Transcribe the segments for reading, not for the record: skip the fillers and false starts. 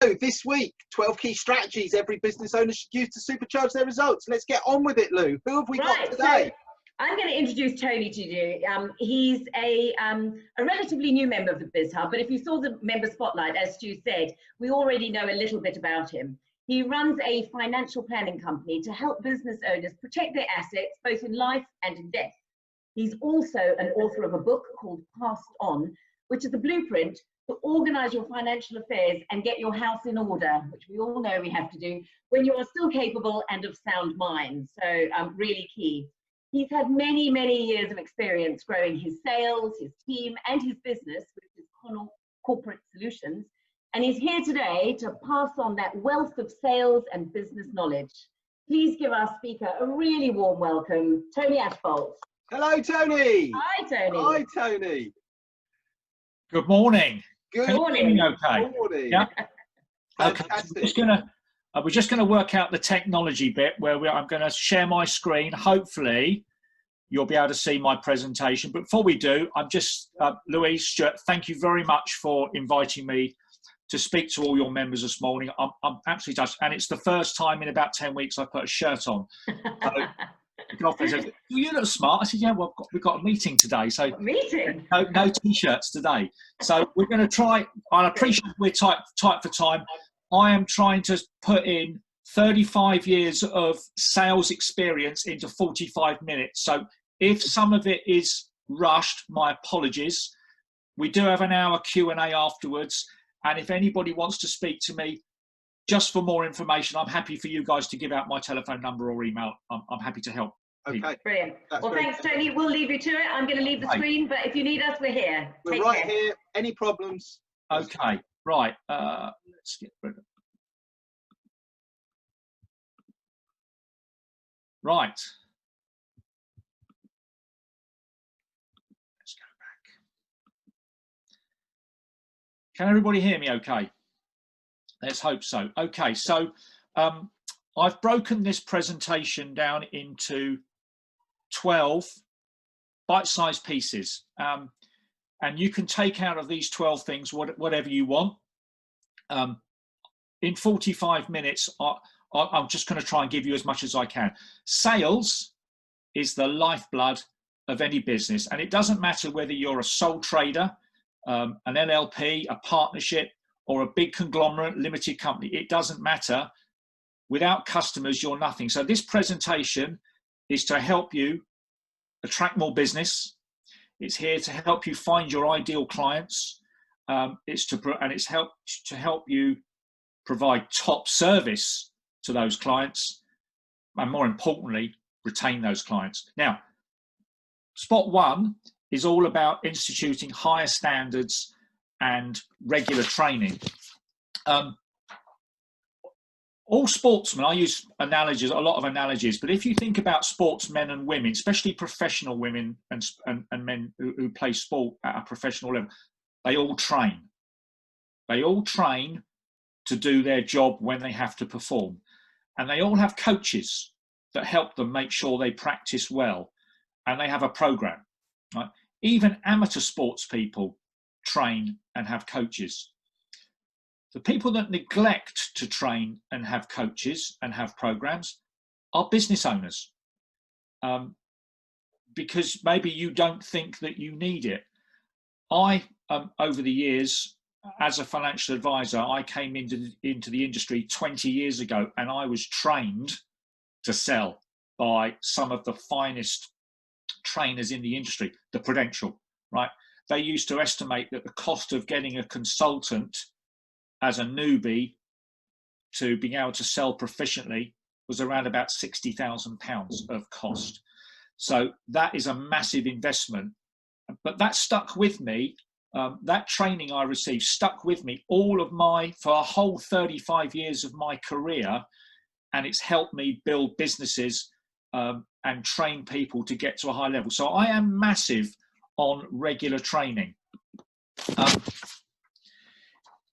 So this week, 12 key strategies every business owner should use to supercharge their results. Let's get on with it, Lou. Who have we got today? So I'm going to introduce Tony to you. He's a relatively new member of the Biz Hub, but if you saw the member spotlight, as Stu said, we already know a little bit about him. He runs a financial planning company to help business owners protect their assets, both in life and in death. He's also an author of a book called Passed On, which is a blueprint to organize your financial affairs and get your house in order, which we all know we have to do when you are still capable and of sound mind. So really key. He's had many, many years of experience growing his sales, his team, and his business, which is Connell Corporate Solutions. And he's here today to pass on that wealth of sales and business knowledge. Please give our speaker a really warm welcome, Tony Ashbolt. Hello, Tony. Hi, Tony. Hi, Tony. Good morning. Good morning. Okay. morning. Yeah. Okay. Fantastic. We're just gonna work out the technology bit where I'm going to share my screen. Hopefully, you'll be able to see my presentation. But before we do, I'm just Louise, Stuart. Thank you very much for inviting me to speak to all your members this morning. I'm absolutely touched, and it's the first time in about 10 weeks I put a shirt on. So, the said, you look smart. I said, yeah, well, we've got a meeting today. So meeting? No T-shirts today. So we're going to try, I appreciate we're tight for time. I am trying to put in 35 years of sales experience into 45 minutes. So if some of it is rushed, my apologies. We do have an hour Q&A afterwards. And if anybody wants to speak to me, just for more information, I'm happy for you guys to give out my telephone number or email. I'm happy to help. Okay. Brilliant. That's well, thanks, Tony. We'll leave you to it. I'm going to leave the screen, but if you need us, we're here. We're Take right care. here. Any problems? Okay, right. Let's get rid of. Right. Let's go back. Can everybody hear me okay? Let's hope so. Okay, so I've broken this presentation down into 12 bite-sized pieces. And you can take out of these 12 things whatever you want. In 45 minutes, I'm just going to try and give you as much as I can. Sales is the lifeblood of any business. And it doesn't matter whether you're a sole trader, an LLP, a partnership, or a big conglomerate limited company. It doesn't matter. Without customers, you're nothing. So this presentation is to help you attract more business. It's here to help you find your ideal clients. It's to help you provide top service to those clients, and more importantly, retain those clients. Now, spot one is all about instituting higher standards and regular training. All sportsmen, I use analogies, a lot of analogies, but if you think about sportsmen and women, especially professional women and men who play sport at a professional level, they all train. They all train to do their job when they have to perform. And they all have coaches that help them make sure they practice well. And they have a program. Right? Even amateur sports people train and have coaches. The people that neglect to train and have coaches and have programs are business owners, because maybe you don't think that you need it. Over the years, as a financial advisor, I came into the industry 20 years ago, and I was trained to sell by some of the finest trainers in the industry, the Prudential, right? They used to estimate that the cost of getting a consultant as a newbie to being able to sell proficiently was around about £60,000 of cost. So that is a massive investment, but that stuck with me. That training I received stuck with me for a whole 35 years of my career, and it's helped me build businesses and train people to get to a high level. So I am massive on regular training.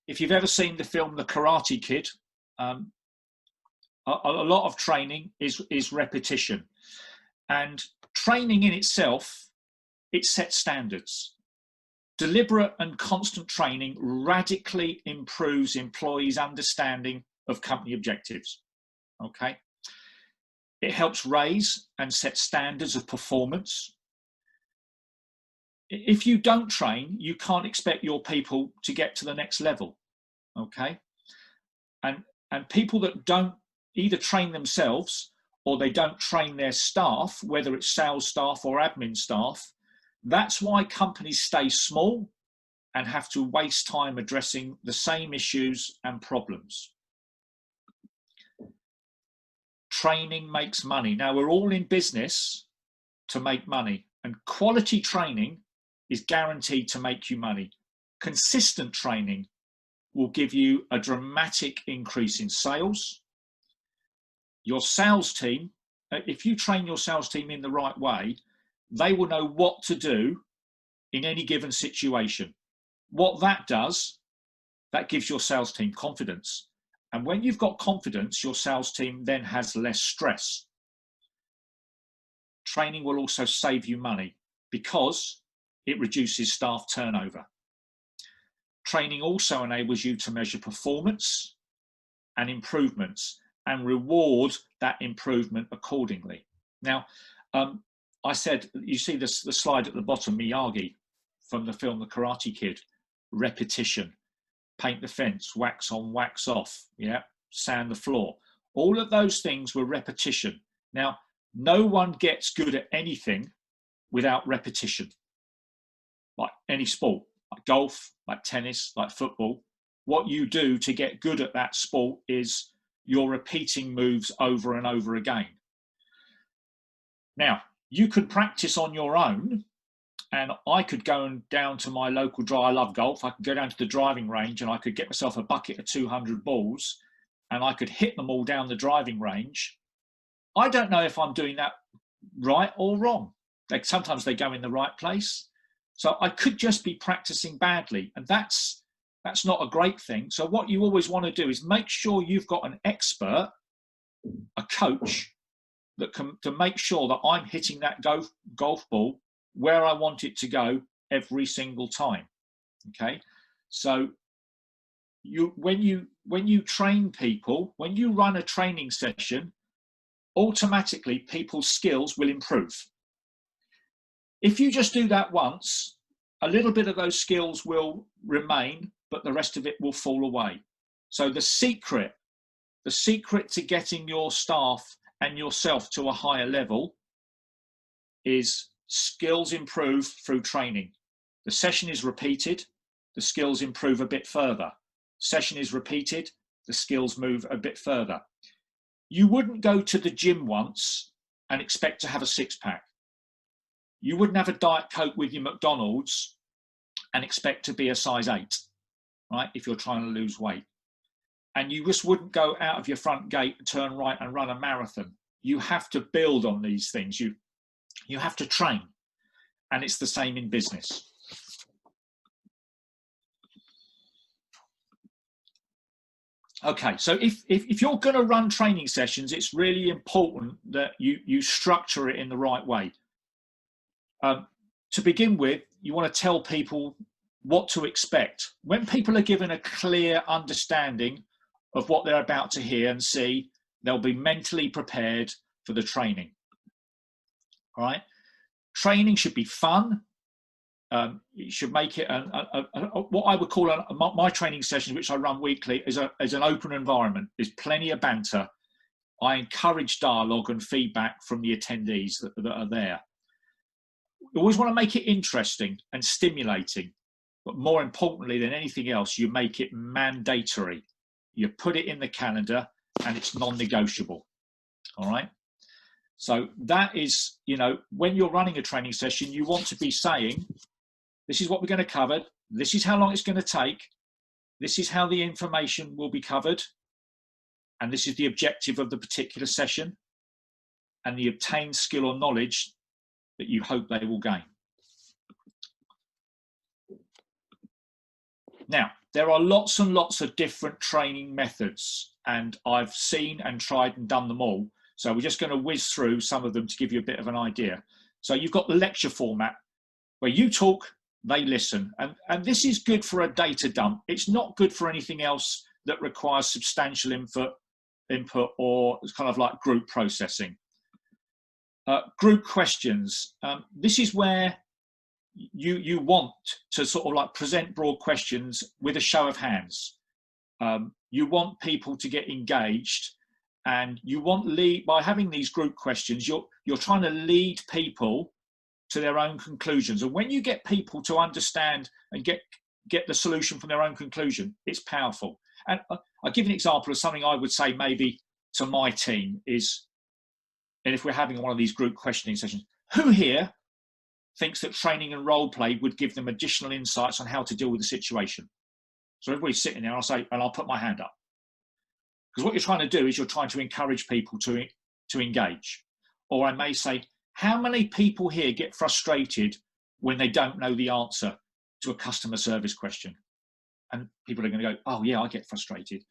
If you've ever seen the film The Karate Kid, a lot of training is repetition. And training in itself, it sets standards. Deliberate and constant training radically improves employees' understanding of company objectives. Okay. It helps raise and set standards of performance. If you don't train, you can't expect your people to get to the next level. Okay. And people that don't either train themselves or they don't train their staff, whether it's sales staff or admin staff, that's why companies stay small and have to waste time addressing the same issues and problems. Training makes money. Now, we're all in business to make money, and quality training is guaranteed to make you money. Consistent training will give you a dramatic increase in sales. Your sales team, if you train your sales team in the right way, they will know what to do in any given situation. What that does, that gives your sales team confidence. And when you've got confidence, your sales team then has less stress. Training will also save you money because it reduces staff turnover. Training also enables you to measure performance and improvements and reward that improvement accordingly. Now, I said, you see this, the slide at the bottom, Miyagi from the film The Karate Kid, repetition, paint the fence, wax on, wax off, yeah, sand the floor. All of those things were repetition. Now, no one gets good at anything without repetition. Like any sport, like golf, like tennis, like football, what you do to get good at that sport is you're repeating moves over and over again. Now, you could practice on your own, and I could go down to my local I love golf. I could go down to the driving range and I could get myself a bucket of 200 balls and I could hit them all down the driving range. I don't know if I'm doing that right or wrong. Like sometimes they go in the right place. So I could just be practicing badly, and that's not a great thing. So what you always want to do is make sure you've got an expert, a coach, that can to make sure that I'm hitting that golf ball where I want it to go every single time. Okay, so when you train people, when you run a training session, automatically people's skills will improve. If you just do that once, a little bit of those skills will remain, but the rest of it will fall away. So the secret to getting your staff and yourself to a higher level is skills improve through training. The session is repeated, the skills improve a bit further. Session is repeated, the skills move a bit further. You wouldn't go to the gym once and expect to have a six-pack. You wouldn't have a Diet Coke with your McDonald's and expect to be a size 8, right, if you're trying to lose weight. And you just wouldn't go out of your front gate, turn right and run a marathon. You have to build on these things. You have to train. And it's the same in business. Okay, so if you're going to run training sessions, it's really important that you structure it in the right way. To begin with, you want to tell people what to expect. When people are given a clear understanding of what they're about to hear and see, they'll be mentally prepared for the training. All right? Training should be fun. You should make it what I would call my training sessions, which I run weekly, is an open environment. There's plenty of banter. I encourage dialogue and feedback from the attendees that are there. You always want to make it interesting and stimulating, but more importantly than anything else, you make it mandatory. You put it in the calendar and it's non-negotiable. All right. So that is, when you're running a training session, you want to be saying, this is what we're going to cover. This is how long it's going to take. This is how the information will be covered. And this is the objective of the particular session and the obtained skill or knowledge that you hope they will gain. Now, there are lots and lots of different training methods, and I've seen and tried and done them all. So we're just going to whiz through some of them to give you a bit of an idea. So you've got the lecture format where you talk they listen. And this is good for a data dump. It's not good for anything else that requires substantial input or kind of like group processing. Group questions. This is where you want to sort of like present broad questions with a show of hands. You want people to get engaged, and you want by having these group questions, you're trying to lead people to their own conclusions. And when you get people to understand and get the solution from their own conclusion, it's powerful. And I'll give you an example of something I would say maybe to my team is, and if we're having one of these group questioning sessions, who here thinks that training and role play would give them additional insights on how to deal with the situation? So everybody's sitting there, and I'll put my hand up. Because what you're trying to do is you're trying to encourage people to engage. Or I may say, how many people here get frustrated when they don't know the answer to a customer service question? And people are going to go, oh yeah, I get frustrated.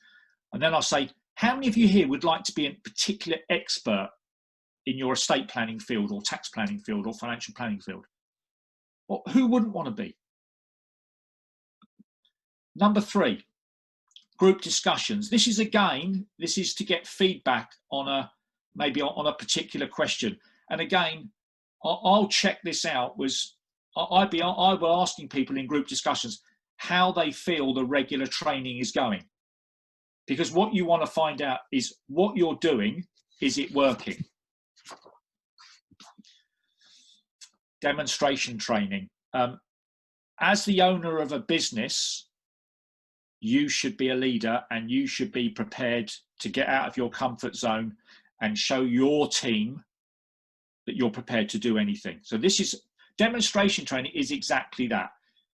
And then I'll say, how many of you here would like to be a particular expert in your estate planning field or tax planning field or financial planning field? Well, who wouldn't want to be? Number 3, group discussions. This is to get feedback on maybe on a particular question. And again, I'll check this out. I will asking people in group discussions how they feel the regular training is going, because what you want to find out is what you're doing, is it working? Demonstration training. As the owner of a business, you should be a leader, and you should be prepared to get out of your comfort zone and show your team that you're prepared to do anything. So this is demonstration training, is exactly that.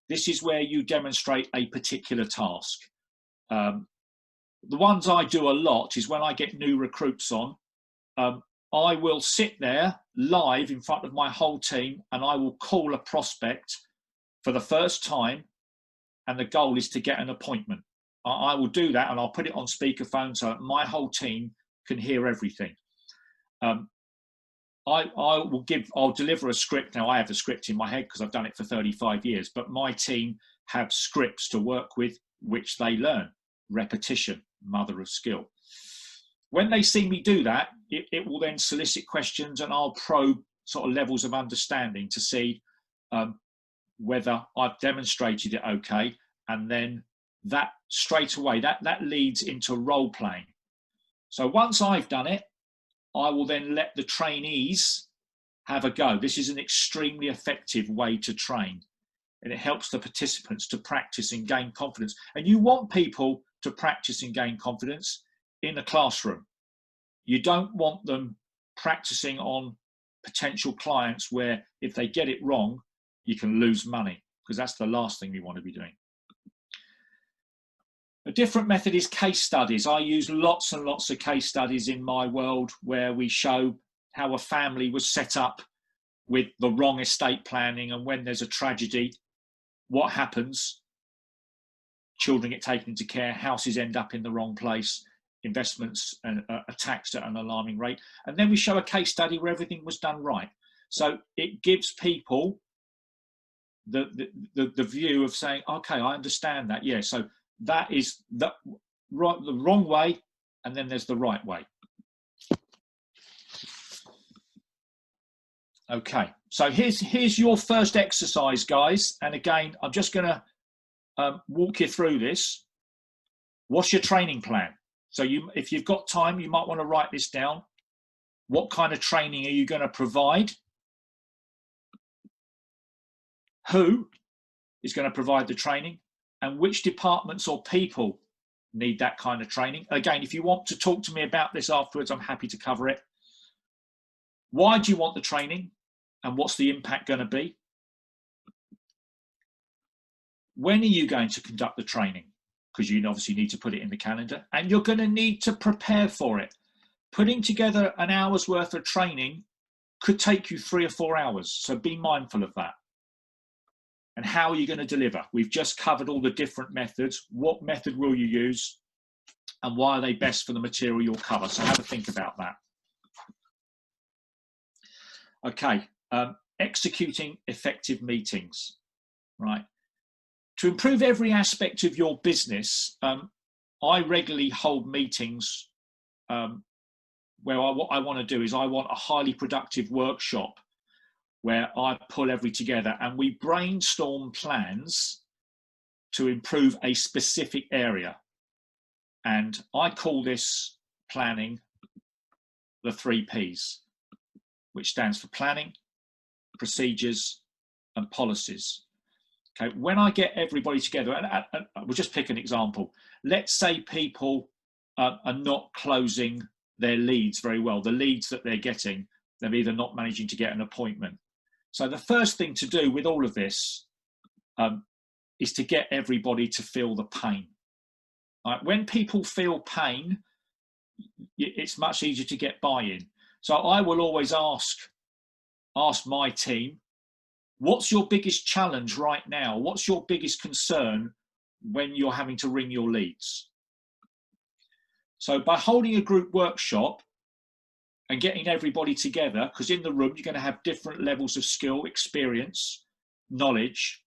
This is where you demonstrate a particular task. The ones I do a lot is when I get new recruits on, I will sit there live in front of my whole team, and I will call a prospect for the first time, and the goal is to get an appointment. I will do that, and I'll put it on speakerphone so my whole team can hear everything. I'll deliver a script. Now I have the script in my head because I've done it for 35 years, but my team have scripts to work with, which they learn. Repetition, mother of skill. When they see me do that, it will then solicit questions, and I'll probe sort of levels of understanding to see whether I've demonstrated it okay. And then that straight away, that leads into role playing. So once I've done it, I will then let the trainees have a go. This is an extremely effective way to train, and it helps the participants to practice and gain confidence. And you want people to practice and gain confidence in a classroom. You don't want them practicing on potential clients where if they get it wrong, you can lose money, because that's the last thing we want to be doing. A different method is case studies. I use lots and lots of case studies in my world where we show how a family was set up with the wrong estate planning, and when there's a tragedy, what happens? Children get taken into care, houses end up in the wrong place, investments are taxed at an alarming rate. And then we show a case study where everything was done right. So it gives people the view of saying, okay, I understand that. Yeah, so that is the wrong way, and then there's the right way. Okay, so here's your first exercise, guys. And again, I'm just going to walk you through this. What's your training plan? So if you've got time, you might want to write this down. What kind of training are you going to provide? Who is going to provide the training? And which departments or people need that kind of training? Again, if you want to talk to me about this afterwards, I'm happy to cover it. Why do you want the training? And what's the impact going to be? When are you going to conduct the training? Because you obviously need to put it in the calendar, and you're going to need to prepare for it. Putting together an hour's worth of training could take you 3 or 4 hours. So be mindful of that. And how are you going to deliver? We've just covered all the different methods. What method will you use? And why are they best for the material you'll cover? So have a think about that. Okay, executing effective meetings. right? To improve every aspect of your business, I regularly hold meetings where what I want to do is I want a highly productive workshop where I pull everything together and we brainstorm plans to improve a specific area. And I call this planning the 3 Ps, which stands for planning, procedures, and policies. Okay, when I get everybody together, and we'll just pick an example. Let's say people are not closing their leads very well. The leads that they're getting, they're either not managing to get an appointment. So the first thing to do with all of this is to get everybody to feel the pain. Right? When people feel pain, it's much easier to get buy-in. So I will always ask my team, what's your biggest challenge right now? What's your biggest concern when you're having to ring your leads? So by holding a group workshop and getting everybody together, because in the room you're going to have different levels of skill, experience, knowledge.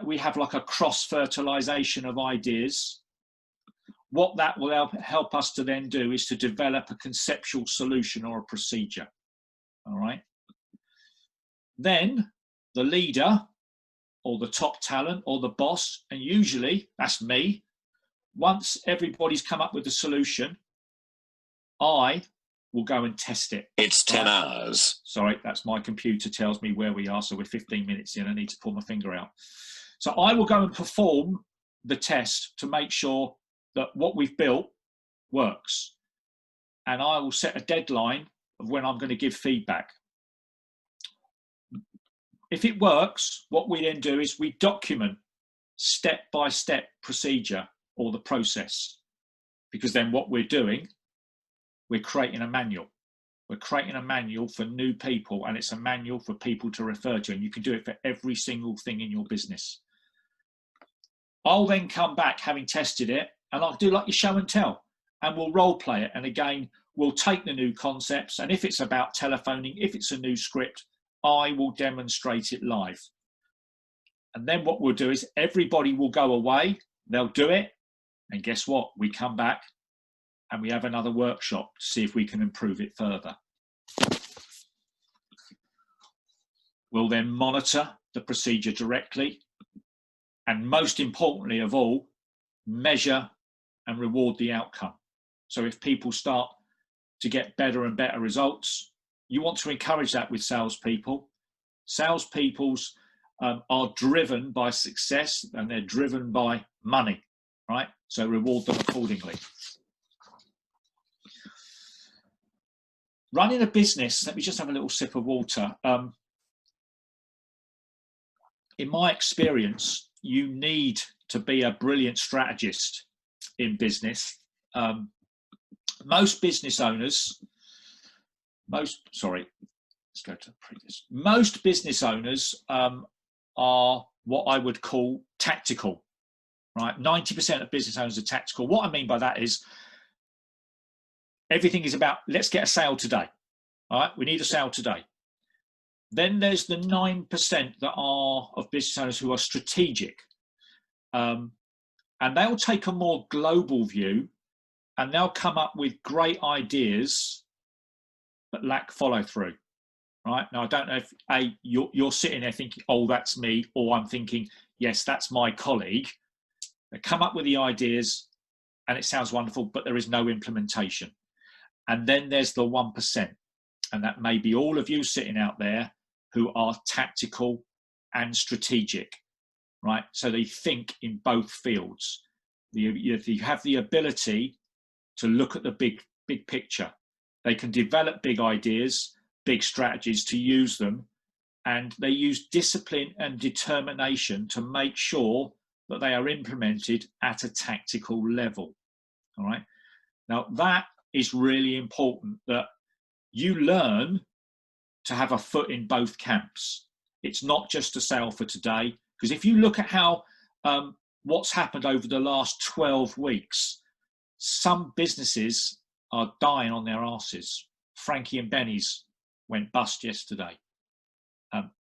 We have like a cross-fertilization of ideas. What that will help us to then do is to develop a conceptual solution or a procedure. All right. Then the leader or the top talent or the boss, and usually that's me, once everybody's come up with the solution, I will go and test it. It's 10 hours. Sorry, that's my computer tells me where we are. So we're 15 minutes in. I need to pull my finger out. So I will go and perform the test to make sure that what we've built works. And I will set a deadline of when I'm going to give feedback. If it works, what we then do is we document step-by-step procedure or the process, because then what we're doing, we're creating a manual. We're creating a manual for new people, and it's a manual for people to refer to, and you can do it for every single thing in your business. I'll then come back having tested it, and I'll do like your show and tell, and we'll role play it. And again, we'll take the new concepts, and if it's about telephoning, if it's a new script, I will demonstrate it live. And then what we'll do is everybody will go away, they'll do it, and guess what? We come back and we have another workshop to see if we can improve it further. We'll then monitor the procedure directly, and most importantly of all, measure and reward the outcome. So if people start to get better and better results, you want to encourage that with salespeople. Salespeople's are driven by success, and they're driven by money, right? So reward them accordingly. Running a business, let me just have a little sip of water. In my experience, you need to be a brilliant strategist in business. Most business owners, most business owners are what I would call tactical, right? 90% of business owners are tactical. What I mean by that is everything is about, let's get a sale today. All right, we need a sale today. Then there's the 9% that are of business owners who are strategic. And they'll take a more global view, and they'll come up with great ideas but lack follow through. Right now, I don't know if you're sitting there thinking, oh, that's me, or I'm thinking, yes, that's my colleague. They come up with the ideas and it sounds wonderful, but there is no implementation. And then there's the 1%, and that may be all of you sitting out there who are tactical and strategic, right? So they think in both fields. You have the ability to look at the big picture. They can develop big ideas, big strategies to use them, and they use discipline and determination to make sure that they are implemented at a tactical level. All right. Now that is really important, that you learn to have a foot in both camps. It's not just a sale for today, because if you look at how what's happened over the last 12 weeks, some businesses are dying on their asses. Frankie and Benny's went bust yesterday.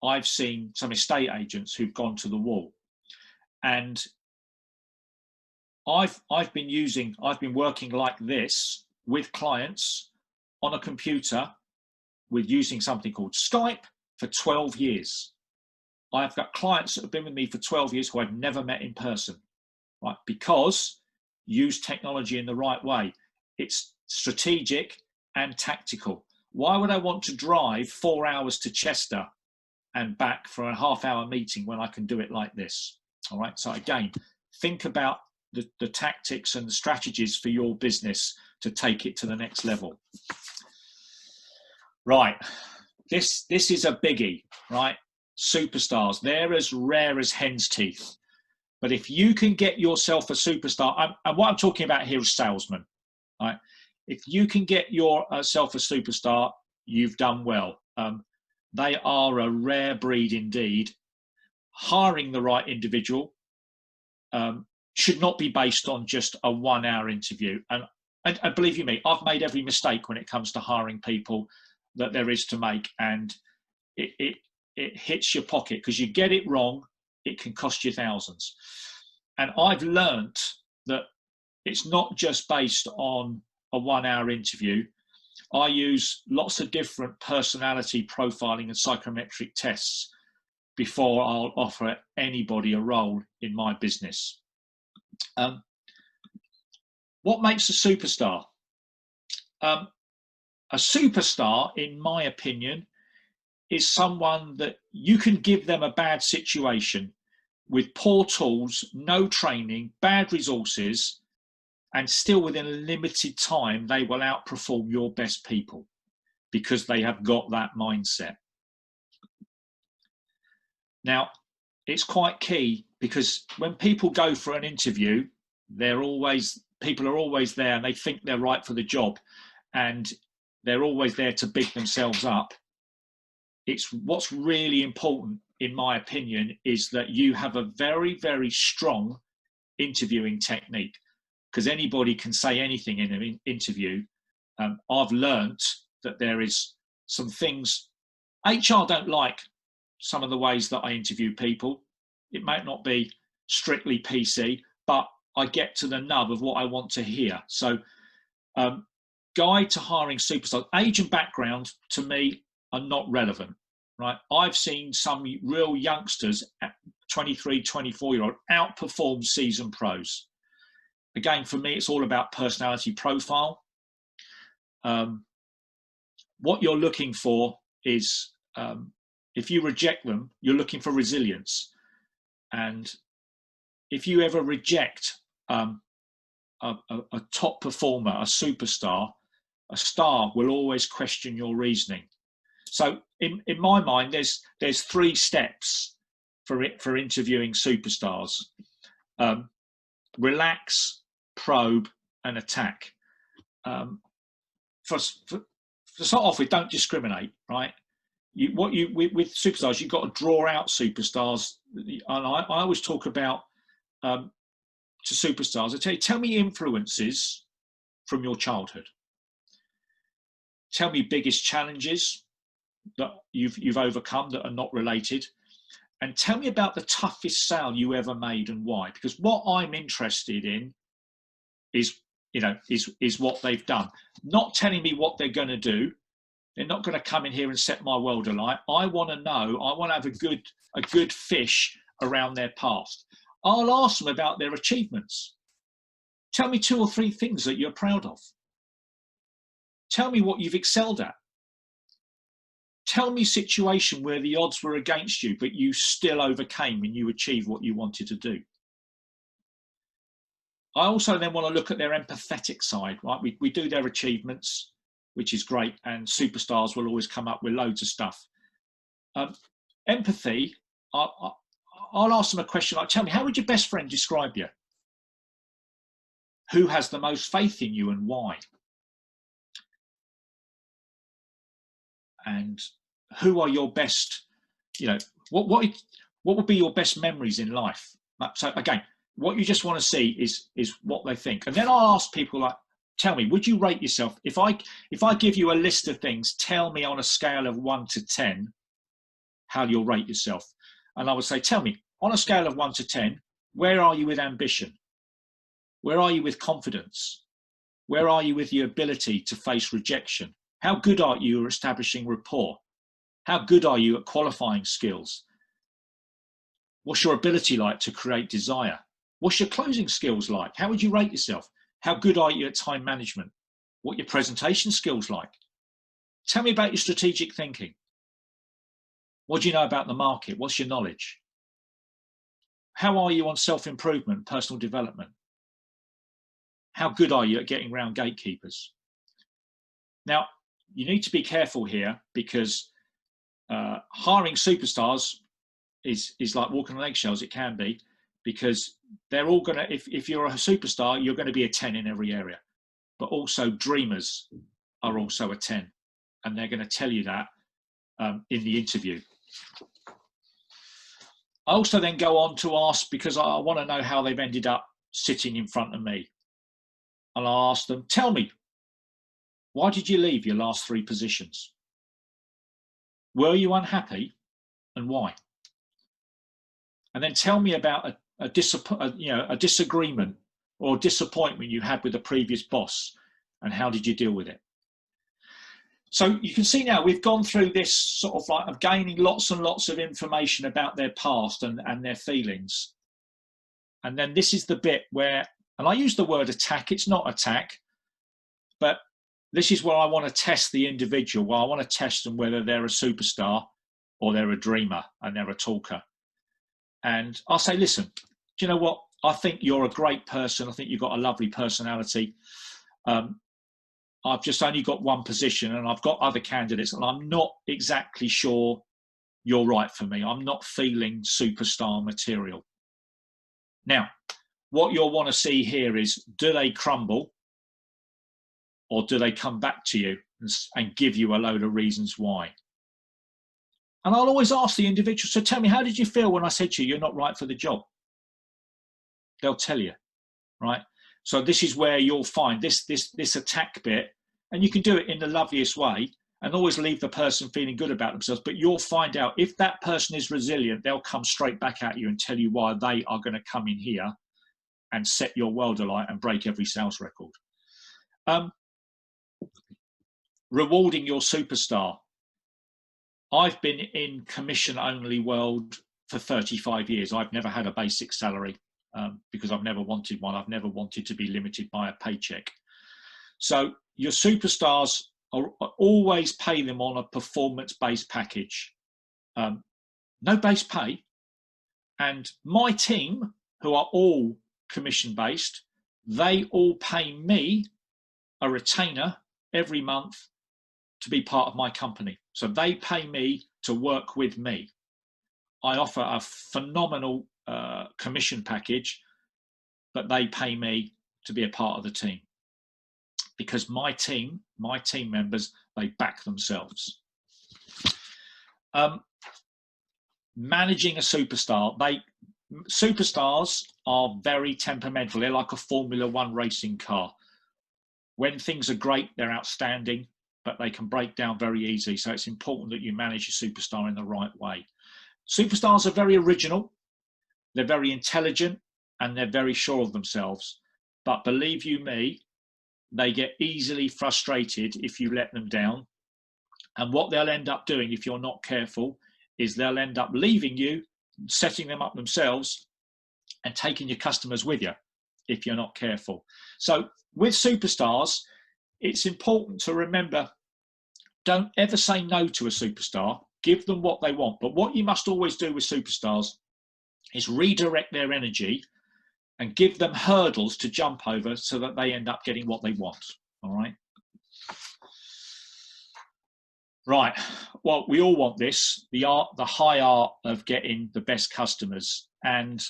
I've seen some estate agents who've gone to the wall, and I've been working like this with clients on a computer with using something called Skype for 12 years. I've got clients that have been with me for 12 years who I've never met in person, right? Because use technology in the right way. It's strategic and tactical. Why would I want to drive 4 hours to Chester and back for a half-hour meeting when I can do it like this? All right. So again, think about the tactics and the strategies for your business to take it to the next level. Right. This is a biggie, right? Superstars. They're as rare as hen's teeth. But if you can get yourself a superstar, and what I'm talking about here is salesman, right? If you can get yourself a superstar, you've done well. They are a rare breed indeed. Hiring the right individual should not be based on just a 1 hour interview. And believe you me, I've made every mistake when it comes to hiring people that there is to make, and it hits your pocket because you get it wrong, it can cost you thousands. And I've learnt that it's not just based on a 1 hour interview. I use lots of different personality profiling and psychometric tests before I'll offer anybody a role in my business. What makes a superstar? A superstar, in my opinion, is someone that you can give them a bad situation with poor tools, no training, bad resources, and still within a limited time, they will outperform your best people because they have got that mindset. Now, it's quite key because when people go for an interview, people are always there and they think they're right for the job and they're always there to big themselves up. It's what's really important, in my opinion, is that you have a very, very strong interviewing technique, because anybody can say anything in an interview. I've learnt that there is some things, HR don't like some of the ways that I interview people. It might not be strictly PC, but I get to the nub of what I want to hear. So guide to hiring superstars. Age and background, to me, are not relevant, right? I've seen some real youngsters, 23, 24-year-old, outperform seasoned pros. Again, for me, it's all about personality profile. What you're looking for is, if you reject them, you're looking for resilience. And if you ever reject a top performer, a superstar, a star will always question your reasoning. So in my mind, there's 3 steps for interviewing superstars. Relax, probe, and attack. For start off with, don't discriminate, right? With superstars, you've got to draw out superstars. And I always talk about to superstars. I tell me influences from your childhood. Tell me biggest challenges that you've overcome that are not related, and tell me about the toughest sale you ever made and why. Because what I'm interested in is what they've done. Not telling me what they're going to do. They're not going to come in here and set my world alight. I want to know. I want to have a good fish around their past. I'll ask them about their achievements. Tell me 2 or 3 things that you're proud of. Tell me what you've excelled at. Tell me a situation where the odds were against you, but you still overcame and you achieved what you wanted to do. I also then want to look at their empathetic side, right? We do their achievements, which is great, and superstars will always come up with loads of stuff. Empathy, I'll ask them a question like, tell me, how would your best friend describe you? Who has the most faith in you and why? And who are your best, what would be your best memories in life? So again, what you just want to see is what they think. And then I'll ask people like, tell me, would you rate yourself? If I give you a list of things, tell me on a scale of 1 to 10, how you'll rate yourself. And I would say, tell me, on a scale of 1 to 10, where are you with ambition? Where are you with confidence? Where are you with your ability to face rejection? How good are you at establishing rapport? How good are you at qualifying skills? What's your ability like to create desire? What's your closing skills like? How would you rate yourself? How good are you at time management? What are your presentation skills like? Tell me about your strategic thinking. What do you know about the market? What's your knowledge? How are you on self-improvement, personal development? How good are you at getting around gatekeepers? Now, you need to be careful here, because hiring superstars is like walking on eggshells. It can be, because they're all going to, if you're a superstar, you're going to be a 10 in every area. But also dreamers are also a 10, and they're going to tell you that in the interview. I also then go on to ask, because I want to know how they've ended up sitting in front of me. And I'll ask them, tell me, why did you leave your last 3 positions? Were you unhappy, and why? And then tell me about a disagreement or disappointment you had with the previous boss, and how did you deal with it? So you can see now we've gone through this sort of like of gaining lots and lots of information about their past and their feelings. And then this is the bit where, and I use the word attack, it's not attack, but this is where I want to test the individual. Well, I want to test them whether they're a superstar or they're a dreamer and they're a talker. And I'll say, listen, do you know what? I think you're a great person. I think you've got a lovely personality. I've just only got 1 position, and I've got other candidates, and I'm not exactly sure you're right for me. I'm not feeling superstar material. Now, what you'll want to see here is, do they crumble, or do they come back to you and give you a load of reasons why? And I'll always ask the individual, so tell me, how did you feel when I said to you, you're not right for the job? They'll tell you, right? So this is where you'll find this attack bit, and you can do it in the loveliest way and always leave the person feeling good about themselves. But you'll find out if that person is resilient, they'll come straight back at you and tell you why they are going to come in here and set your world alight and break every sales record. Rewarding your superstar. I've been in commission-only world for 35 years. I've never had a basic salary. Because I've never wanted one. I've never wanted to be limited by a paycheck. So your superstars, are always pay them on a performance-based package. No base pay. And my team, who are all commission-based, they all pay me a retainer every month to be part of my company. So they pay me to work with me. I offer a phenomenal commission package, but they pay me to be a part of the team, because my team members, they back themselves. Managing a superstar. Superstars are very temperamental. They're like a Formula One racing car. When things are great, they're outstanding, but they can break down very easily. So it's important that you manage your superstar in the right way. Superstars are very original. They're very intelligent, and they're very sure of themselves. But believe you me, they get easily frustrated if you let them down. And what they'll end up doing, if you're not careful, is they'll end up leaving you, setting them up themselves, and taking your customers with you if you're not careful. So with superstars, it's important to remember, don't ever say no to a superstar. Give them what they want. But what you must always do with superstars is redirect their energy and give them hurdles to jump over so that they end up getting what they want. All right. Right. Well, we all want this, the high art of getting the best customers. And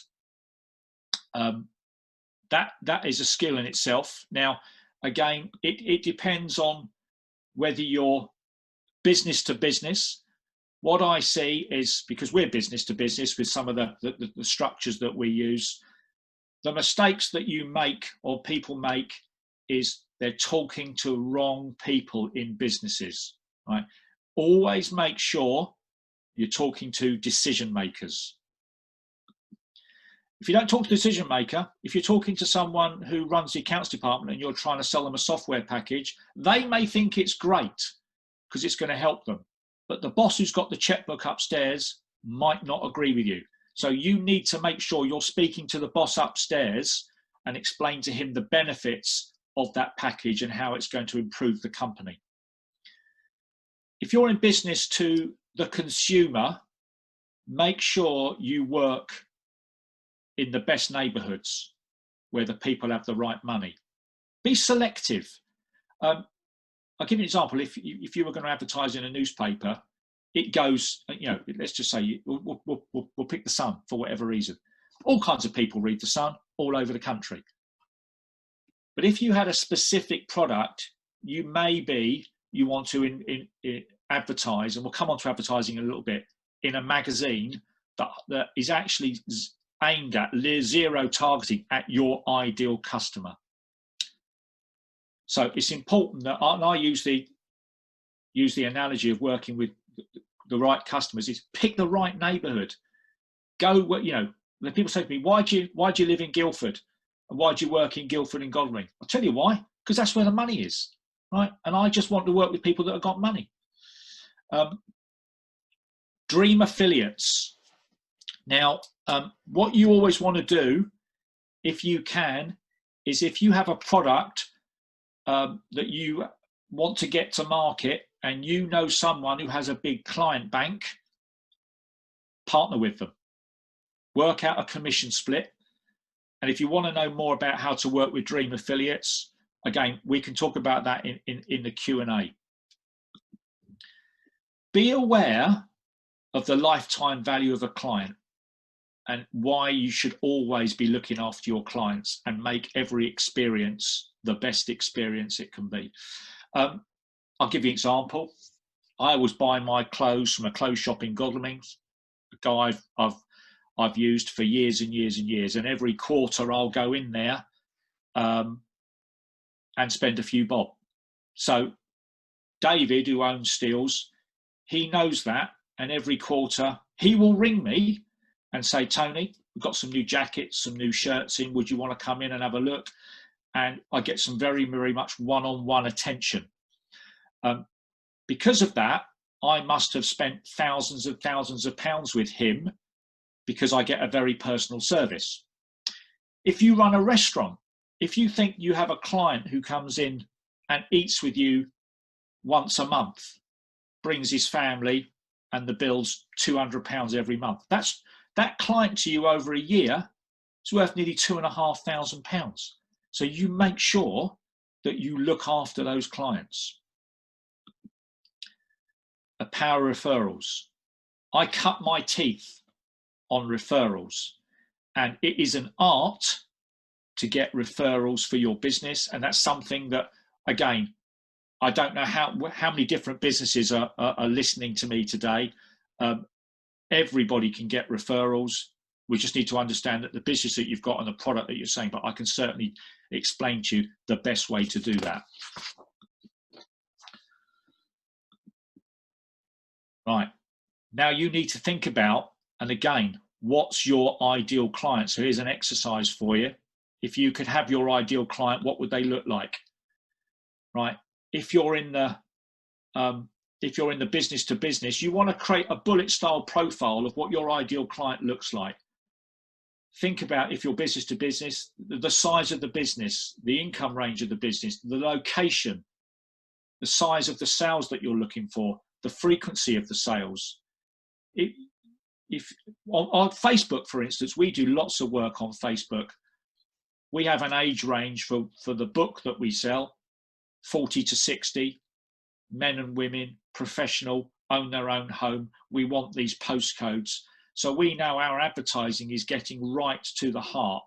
that is a skill in itself. Now, again, it depends on whether you're business to business. What I see is, because we're business to business with some of the structures that we use, the mistakes that you make or people make is they're talking to wrong people in businesses, right? Always make sure You're talking to decision makers. If you don't talk to the decision maker, if you're talking to someone who runs the accounts department and you're trying to sell them a software package, they may think it's great because it's going to help them. But the boss who's got the checkbook upstairs might not agree with you. So you need to make sure you're speaking to the boss upstairs and explain to him the benefits of that package and how it's going to improve the company. If you're in business to the consumer, make sure you work in the best neighborhoods where the people have the right money. Be selective. I'll give you an example. If you were going to advertise in a newspaper, it goes, you know, let's just say we'll pick the Sun for whatever reason. All kinds of people read the Sun all over the country. But if you had a specific product, you want to advertise, and we'll come on to advertising in a little bit, in a magazine that is actually aimed at zero targeting at your ideal customer. So it's important that, and I use the analogy of working with the right customers, is pick the right neighborhood. Go, you know, when people say to me, why do you live in Guildford? And why do you work in Guildford and Godalming? I'll tell you why, because that's where the money is, right? And I just want to work with people that have got money. Dream affiliates. Now, what you always want to do, if you can, is if you have a product that you want to get to market and you know someone who has a big client bank, partner with them. Work out a commission split. And if you want to know more about how to work with dream affiliates, again, we can talk about that in the Q&A. Be aware of the lifetime value of a client and why you should always be looking after your clients and make every experience the best experience it can be. I'll give you an example. I always buy my clothes from a clothes shop in Godalming, a guy I've used for years and years and years, and every quarter I'll go in there and spend a few bob. So David, who owns Steels, he knows that, and every quarter he will ring me and say, Tony, we've got some new jackets, some new shirts in, would you want to come in and have a look? And I get some very, very much one-on-one attention. Because of that, I must have spent thousands of pounds with him because I get a very personal service. If you run a restaurant, if you think you have a client who comes in and eats with you once a month, brings his family, and the bill's £200 every month, that client to you over a year is worth nearly £2,500. So you make sure that you look after those clients. The power of referrals. I cut my teeth on referrals, and it is an art to get referrals for your business. And that's something that, again, I don't know how many different businesses are listening to me today. Everybody can get referrals. We just need to understand that the business that you've got and the product that you're saying, but I can certainly explain to you the best way to do that. Right. Now you need to think about, and again, what's your ideal client? So here's an exercise for you. If you could have your ideal client, what would they look like? Right. If you're in the business to business, you want to create a bullet style profile of what your ideal client looks like. Think about, if you're business to business, the size of the business, the income range of the business, the location, the size of the sales that you're looking for, the frequency of the sales. If on Facebook, for instance, we do lots of work on Facebook. We have an age range for the book that we sell, 40 to 60, men and women, professional, own their own home. We want these postcodes. So we know our advertising is getting right to the heart.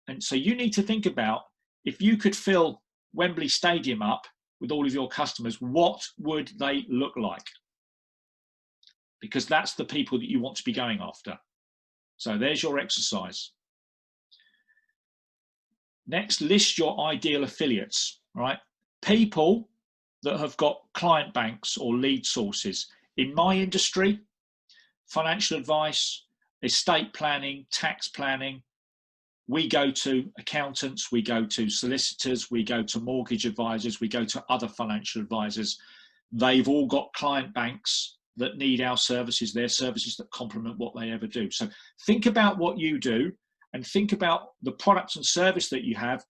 And so you need to think about, if you could fill Wembley Stadium up with all of your customers, what would they look like? Because that's the people that you want to be going after. So there's your exercise. Next, list your ideal affiliates, right? People that have got client banks or lead sources. In my industry, financial advice, estate planning, tax planning. We go to accountants, we go to solicitors, we go to mortgage advisors, we go to other financial advisors. They've all got client banks that need our services, their services that complement what they ever do. So think about what you do and think about the products and service that you have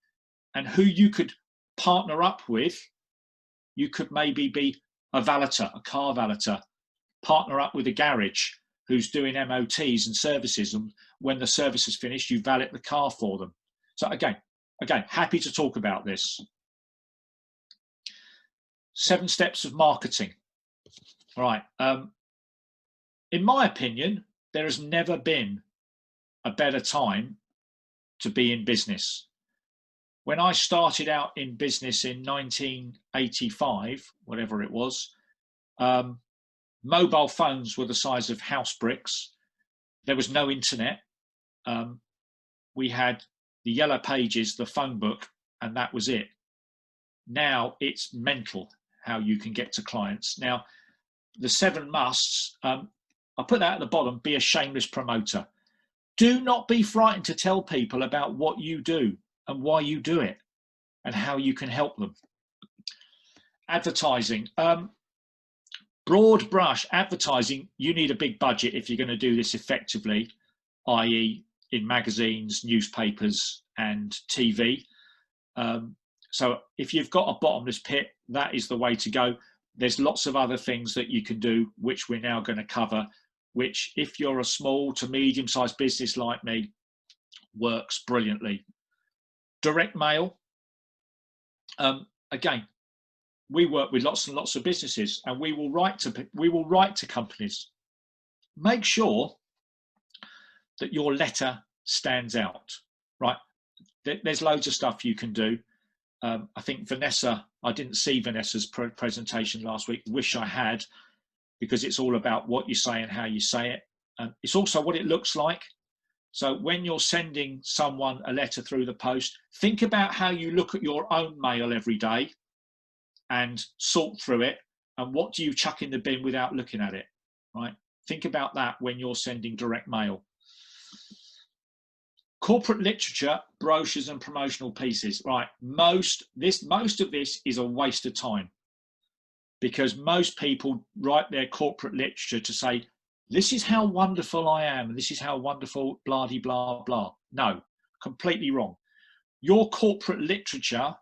and who you could partner up with. You could maybe be a valeter, a car valeter, partner up with a garage who's doing MOTs and services, and when the service is finished, you valet the car for them. So again, happy to talk about this. 7 steps of marketing. All right. In my opinion, there has never been a better time to be in business. When I started out in business in 1985, whatever it was, mobile phones were the size of house bricks. There was no internet. We had the yellow pages, the phone book, and that was it. Now it's mental how you can get to clients. Now, the 7 musts, I'll put that at the bottom: be a shameless promoter. Do not be frightened to tell people about what you do and why you do it and how you can help them. Advertising. Broad brush advertising, you need a big budget if you're going to do this effectively, i.e. in magazines, newspapers and TV. So if you've got a bottomless pit, that is the way to go. There's lots of other things that you can do, which we're now going to cover, which if you're a small to medium-sized business like me, works brilliantly. Direct mail. Again, we work with lots and lots of businesses, and we will write to companies. Make sure that your letter stands out, right? There's loads of stuff you can do. I think Vanessa, I didn't see Vanessa's presentation last week. Wish I had, because it's all about what you say and how you say it. It's also what it looks like. So when you're sending someone a letter through the post, think about how you look at your own mail every day and sort through it, and what do you chuck in the bin without looking at it, right? Think about that when you're sending direct mail. Corporate literature, brochures and promotional pieces, right? Most of this is a waste of time, because most people write their corporate literature to say, this is how wonderful I am, and this is how wonderful blah de blah blah. No, completely wrong. Your corporate literature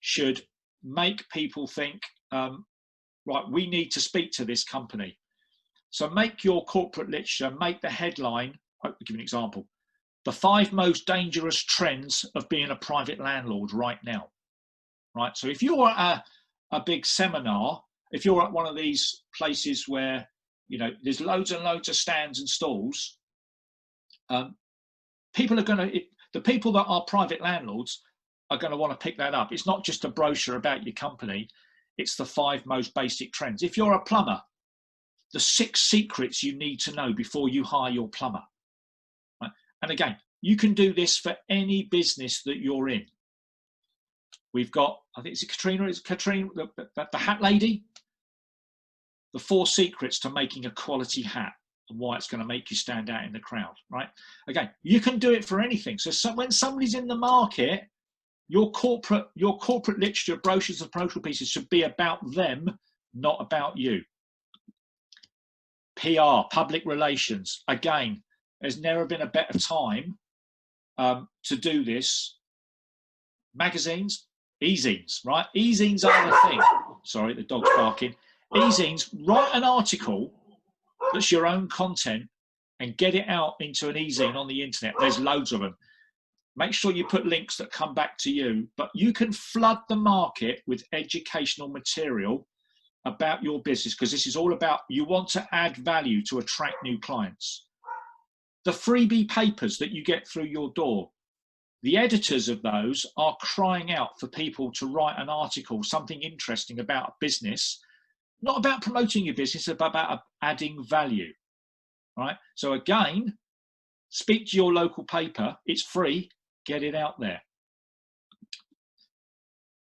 should make people think, right, we need to speak to this company. So make your corporate literature, make the headline, I'll give you an example: the 5 most dangerous trends of being a private landlord right now, right? So if you're at a big seminar, if you're at one of these places where, you know, there's loads and loads of stands and stalls, people are going to, the people that are private landlords are going to want to pick that up. It's not just a brochure about your company, it's the 5 most basic trends. If you're a plumber, the 6 secrets you need to know before you hire your plumber. Right? And again, you can do this for any business that you're in. We've got, I think it's Katrina, the hat lady. The 4 secrets to making a quality hat and why it's going to make you stand out in the crowd, right? Again, you can do it for anything. So when somebody's in the market, your corporate literature, brochures and promotional pieces should be about them, not about you. PR, public relations. Again, there's never been a better time to do this. Magazines, e-zines, right? E-zines are the thing. Sorry, the dog's barking. E-zines, write an article that's your own content and get it out into an e-zine on the internet. There's loads of them. Make sure you put links that come back to you, but you can flood the market with educational material about your business, because this is all about, you want to add value to attract new clients. The freebie papers that you get through your door, the editors of those are crying out for people to write an article, something interesting about a business, not about promoting your business, but about adding value, right? So again, speak to your local paper. It's free. Get it out there.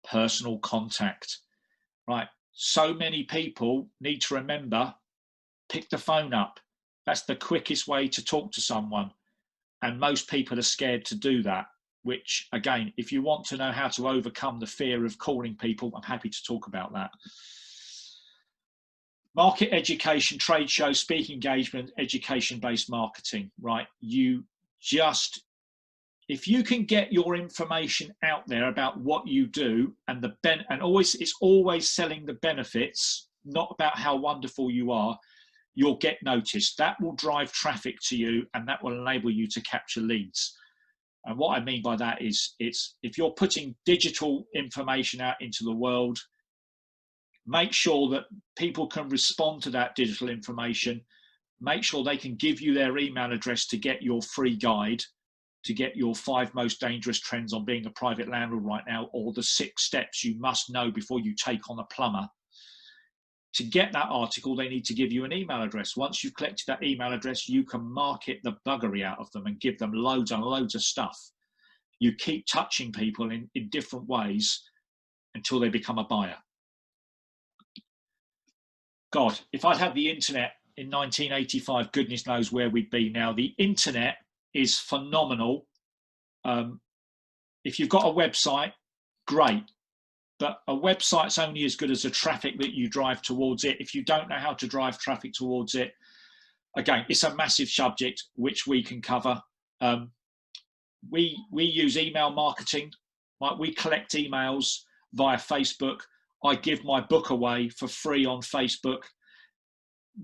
Personal contact, right? So many people need to remember, pick the phone up, That's the quickest way to talk to someone. And most people are scared to do that, which, again, if you want to know how to overcome the fear of calling people, I'm happy to talk about that. Market education, trade shows, speaking engagement, education-based marketing, right? If you can get your information out there about what you do, and it's always selling the benefits, not about how wonderful you are, you'll get noticed. That will drive traffic to you, and that will enable you to capture leads. And what I mean by that is, if you're putting digital information out into the world, make sure that people can respond to that digital information. Make sure they can give you their email address to get your free guide, to get your 5 most dangerous trends on being a private landlord right now, or the 6 steps you must know before you take on a plumber. To get that article, they need to give you an email address. Once you've collected that email address, you can market the buggery out of them and give them loads and loads of stuff. You keep touching people in different ways until they become a buyer. God, if I'd had the internet in 1985, goodness knows where we'd be now. The internet is phenomenal. If you've got a website, great. But a website's only as good as the traffic that you drive towards it. If you don't know how to drive traffic towards it, again, it's a massive subject which we can cover. We use email marketing. Like, we collect emails via Facebook. I give my book away for free on Facebook,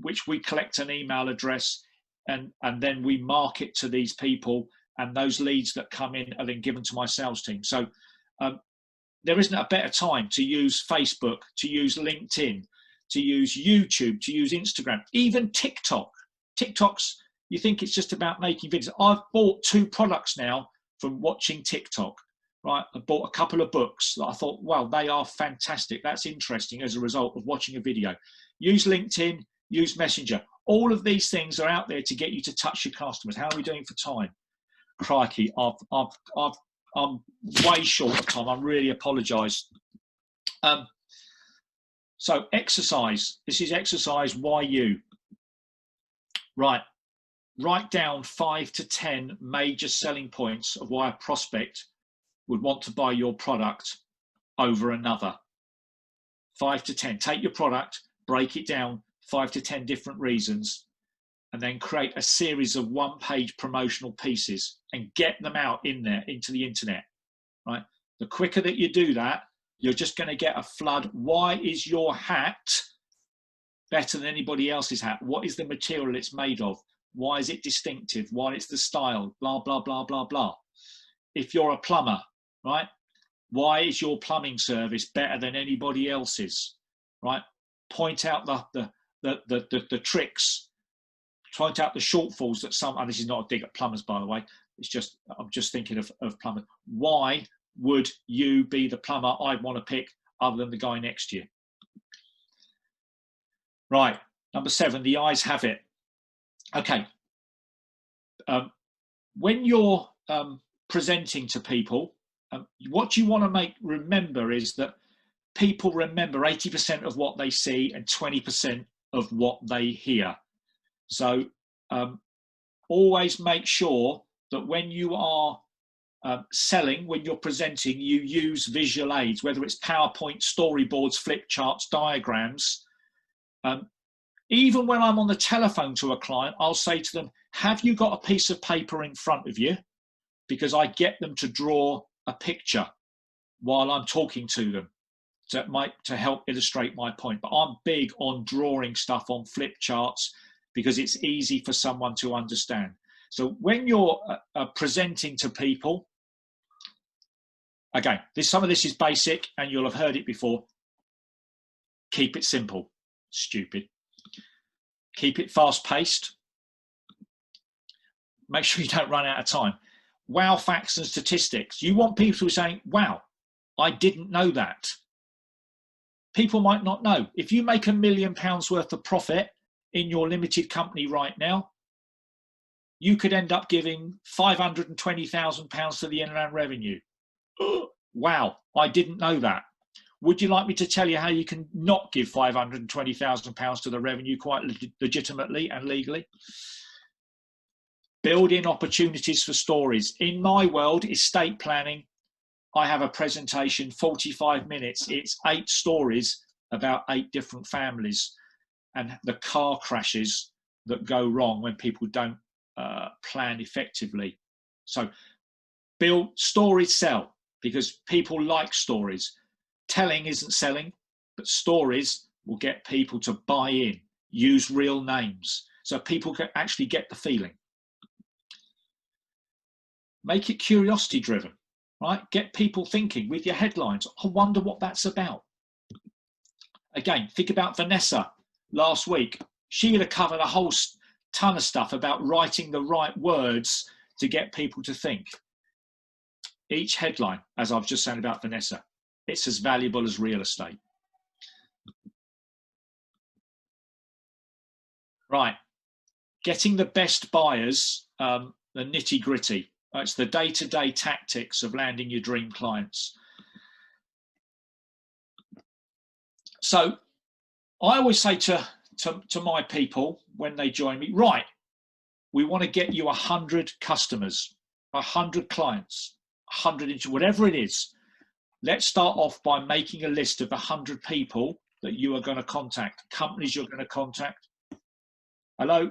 which we collect an email address, and then we market to these people, and those leads that come in are then given to my sales team. So there isn't a better time to use Facebook, to use LinkedIn, to use YouTube, to use Instagram, even TikTok. TikTok's, you think it's just about making videos. I've bought 2 products now from watching TikTok, right? I bought a couple of books that I thought, wow, they are fantastic. That's interesting as a result of watching a video. Use LinkedIn, use Messenger. All of these things are out there to get you to touch your customers. How are we doing for time? Crikey, I'm way short of time. I really apologise. So exercise. This is exercise YU. Right. Write down 5 to 10 major selling points of why a prospect would want to buy your product over another. 5 to 10. Take your product, break it down, 5 to 10 different reasons, and then create a series of 1-page promotional pieces and get them out in there into the internet, right? The quicker that you do that, you're just going to get a flood. Why is your hat better than anybody else's hat? What is the material it's made of? Why is it distinctive? Why it's the style? Blah, blah, blah, blah, blah. If you're a plumber, right? Why is your plumbing service better than anybody else's, right? Point out the tricks. Point out the shortfalls that some, and this is not a dig at plumbers, by the way, it's just, I'm just thinking of plumbers. Why would you be the plumber I'd want to pick other than the guy next to you? Right, number 7, the eyes have it. Okay, when you're presenting to people, what you want to remember is that people remember 80% of what they see and 20% of what they hear. So always make sure that when you are selling, when you're presenting, you use visual aids, whether it's PowerPoint, storyboards, flip charts, diagrams. Even when I'm on the telephone to a client, I'll say to them, have you got a piece of paper in front of you? Because I get them to draw a picture while I'm talking to them to help illustrate my point. But I'm big on drawing stuff on flip charts because it's easy for someone to understand. So when you're presenting to people, again, some of this is basic and you'll have heard it before. Keep it simple. Stupid. Keep it fast-paced. Make sure you don't run out of time. Wow facts and statistics. You want people who are saying, wow, I didn't know that. People might not know. If you make £1 million worth of profit in your limited company right now, you could end up giving £520,000 to the inland revenue. Wow, I didn't know that. Would you like me to tell you how you can not give £520,000 to the revenue quite legitimately and legally? Building opportunities for stories. In my world, estate planning, I have a presentation, 45 minutes. It's 8 stories about 8 different families and the car crashes that go wrong when people don't plan effectively. So build stories, sell, because people like stories. Telling isn't selling, but stories will get people to buy in. Use real names so people can actually get the feeling. Make it curiosity driven, right? Get people thinking with your headlines. I wonder what that's about. Again, think about Vanessa last week. She would have covered a whole ton of stuff about writing the right words to get people to think. Each headline, as I've just said about Vanessa, it's as valuable as real estate. Right. Getting the best buyers, the nitty gritty. It's the day-to-day tactics of landing your dream clients. So I always say to my people when they join me, right, we want to get you 100 customers, 100 clients, 100, whatever it is. Let's start off by making a list of 100 people that you are going to contact, companies you're going to contact. Hello?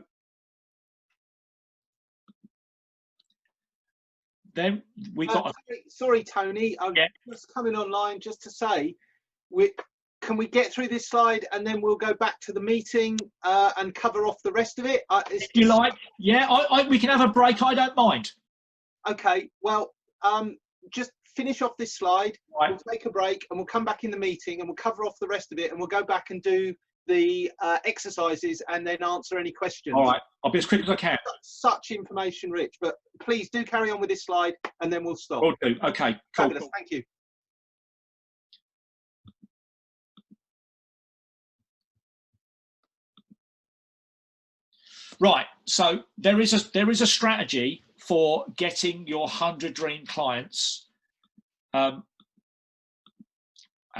Then we got... sorry, Tony, I'm just coming online just to say, can we get through this slide and then we'll go back to the meeting and cover off the rest of it? If you like, yeah, we can have a break, I don't mind. Okay, well, just finish off this slide, right. We'll take a break and we'll come back in the meeting and we'll cover off the rest of it and we'll go back and do the exercises and then answer any questions. All right, I'll be as quick as I can. Such information rich, but please do carry on with this slide and then we'll stop. Will do. Okay, cool. Fabulous. Cool. Thank you. Right, so there is a strategy for getting your 100 dream clients, and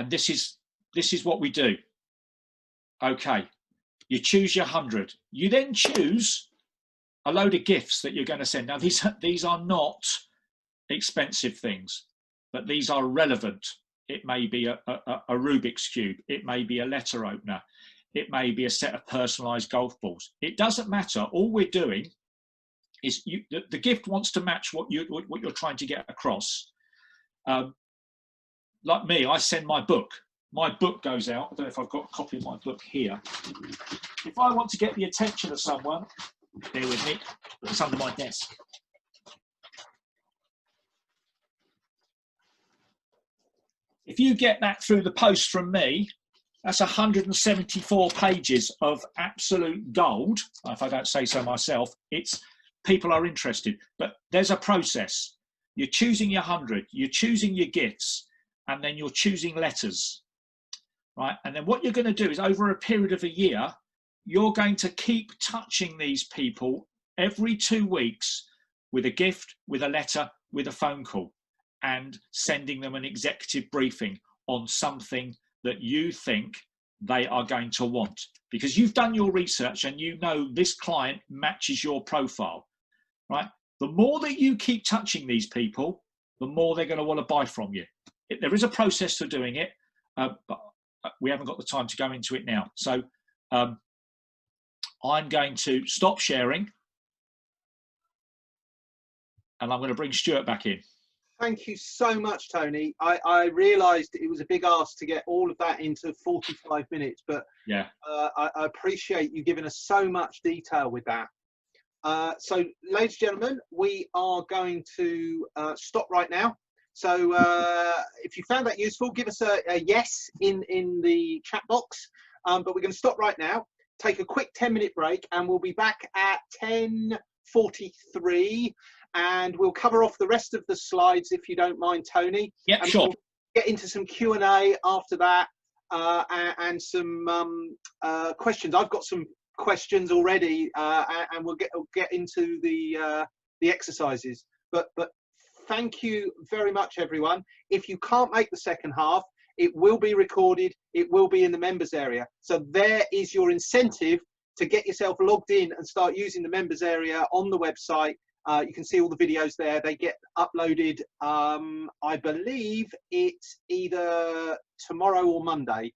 this is what we do. Okay, you choose your 100. You then choose a load of gifts that you're going to send. Now these are not expensive things, but these are relevant. It may be a Rubik's Cube. It may be a letter opener. It may be a set of personalized golf balls. It doesn't matter. All we're doing is the gift wants to match what you're trying to get across. Like me, I send my book. My book goes out. I don't know if I've got a copy of my book here. If I want to get the attention of someone, bear with me, it's under my desk. If you get that through the post from me, that's 174 pages of absolute gold. If I don't say so myself, it's people are interested. But there's a process. You're choosing your 100, you're choosing your gifts, and then you're choosing letters, right? And then what you're going to do is over a period of a year, you're going to keep touching these people every 2 weeks with a gift, with a letter, with a phone call, and sending them an executive briefing on something that you think they are going to want, because you've done your research and you know this client matches your profile, right? The more that you keep touching these people, the more they're going to want to buy from you. There is a process to doing it, but we haven't got the time to go into it now. So I'm going to stop sharing and I'm going to bring Stuart back in. Thank you so much, Tony. I realised it was a big ask to get all of that into 45 minutes, but yeah, I appreciate you giving us so much detail with that. So, ladies and gentlemen, we are going to stop right now. So, if you found that useful, give us a yes in the chat box. But we're going to stop right now, take a quick 10-minute break, and we'll be back at 10:43. And we'll cover off the rest of the slides, if you don't mind, Tony. Yeah, and sure. We'll get into some Q&A after that and some questions. I've got some questions already, and we'll get into the exercises. But thank you very much, everyone. If you can't make the second half, It will be recorded. It will be in the members area. So there is your incentive to get yourself logged in and start using the members area on the website. You can see all the videos there. They get uploaded, I believe it's either tomorrow or Monday.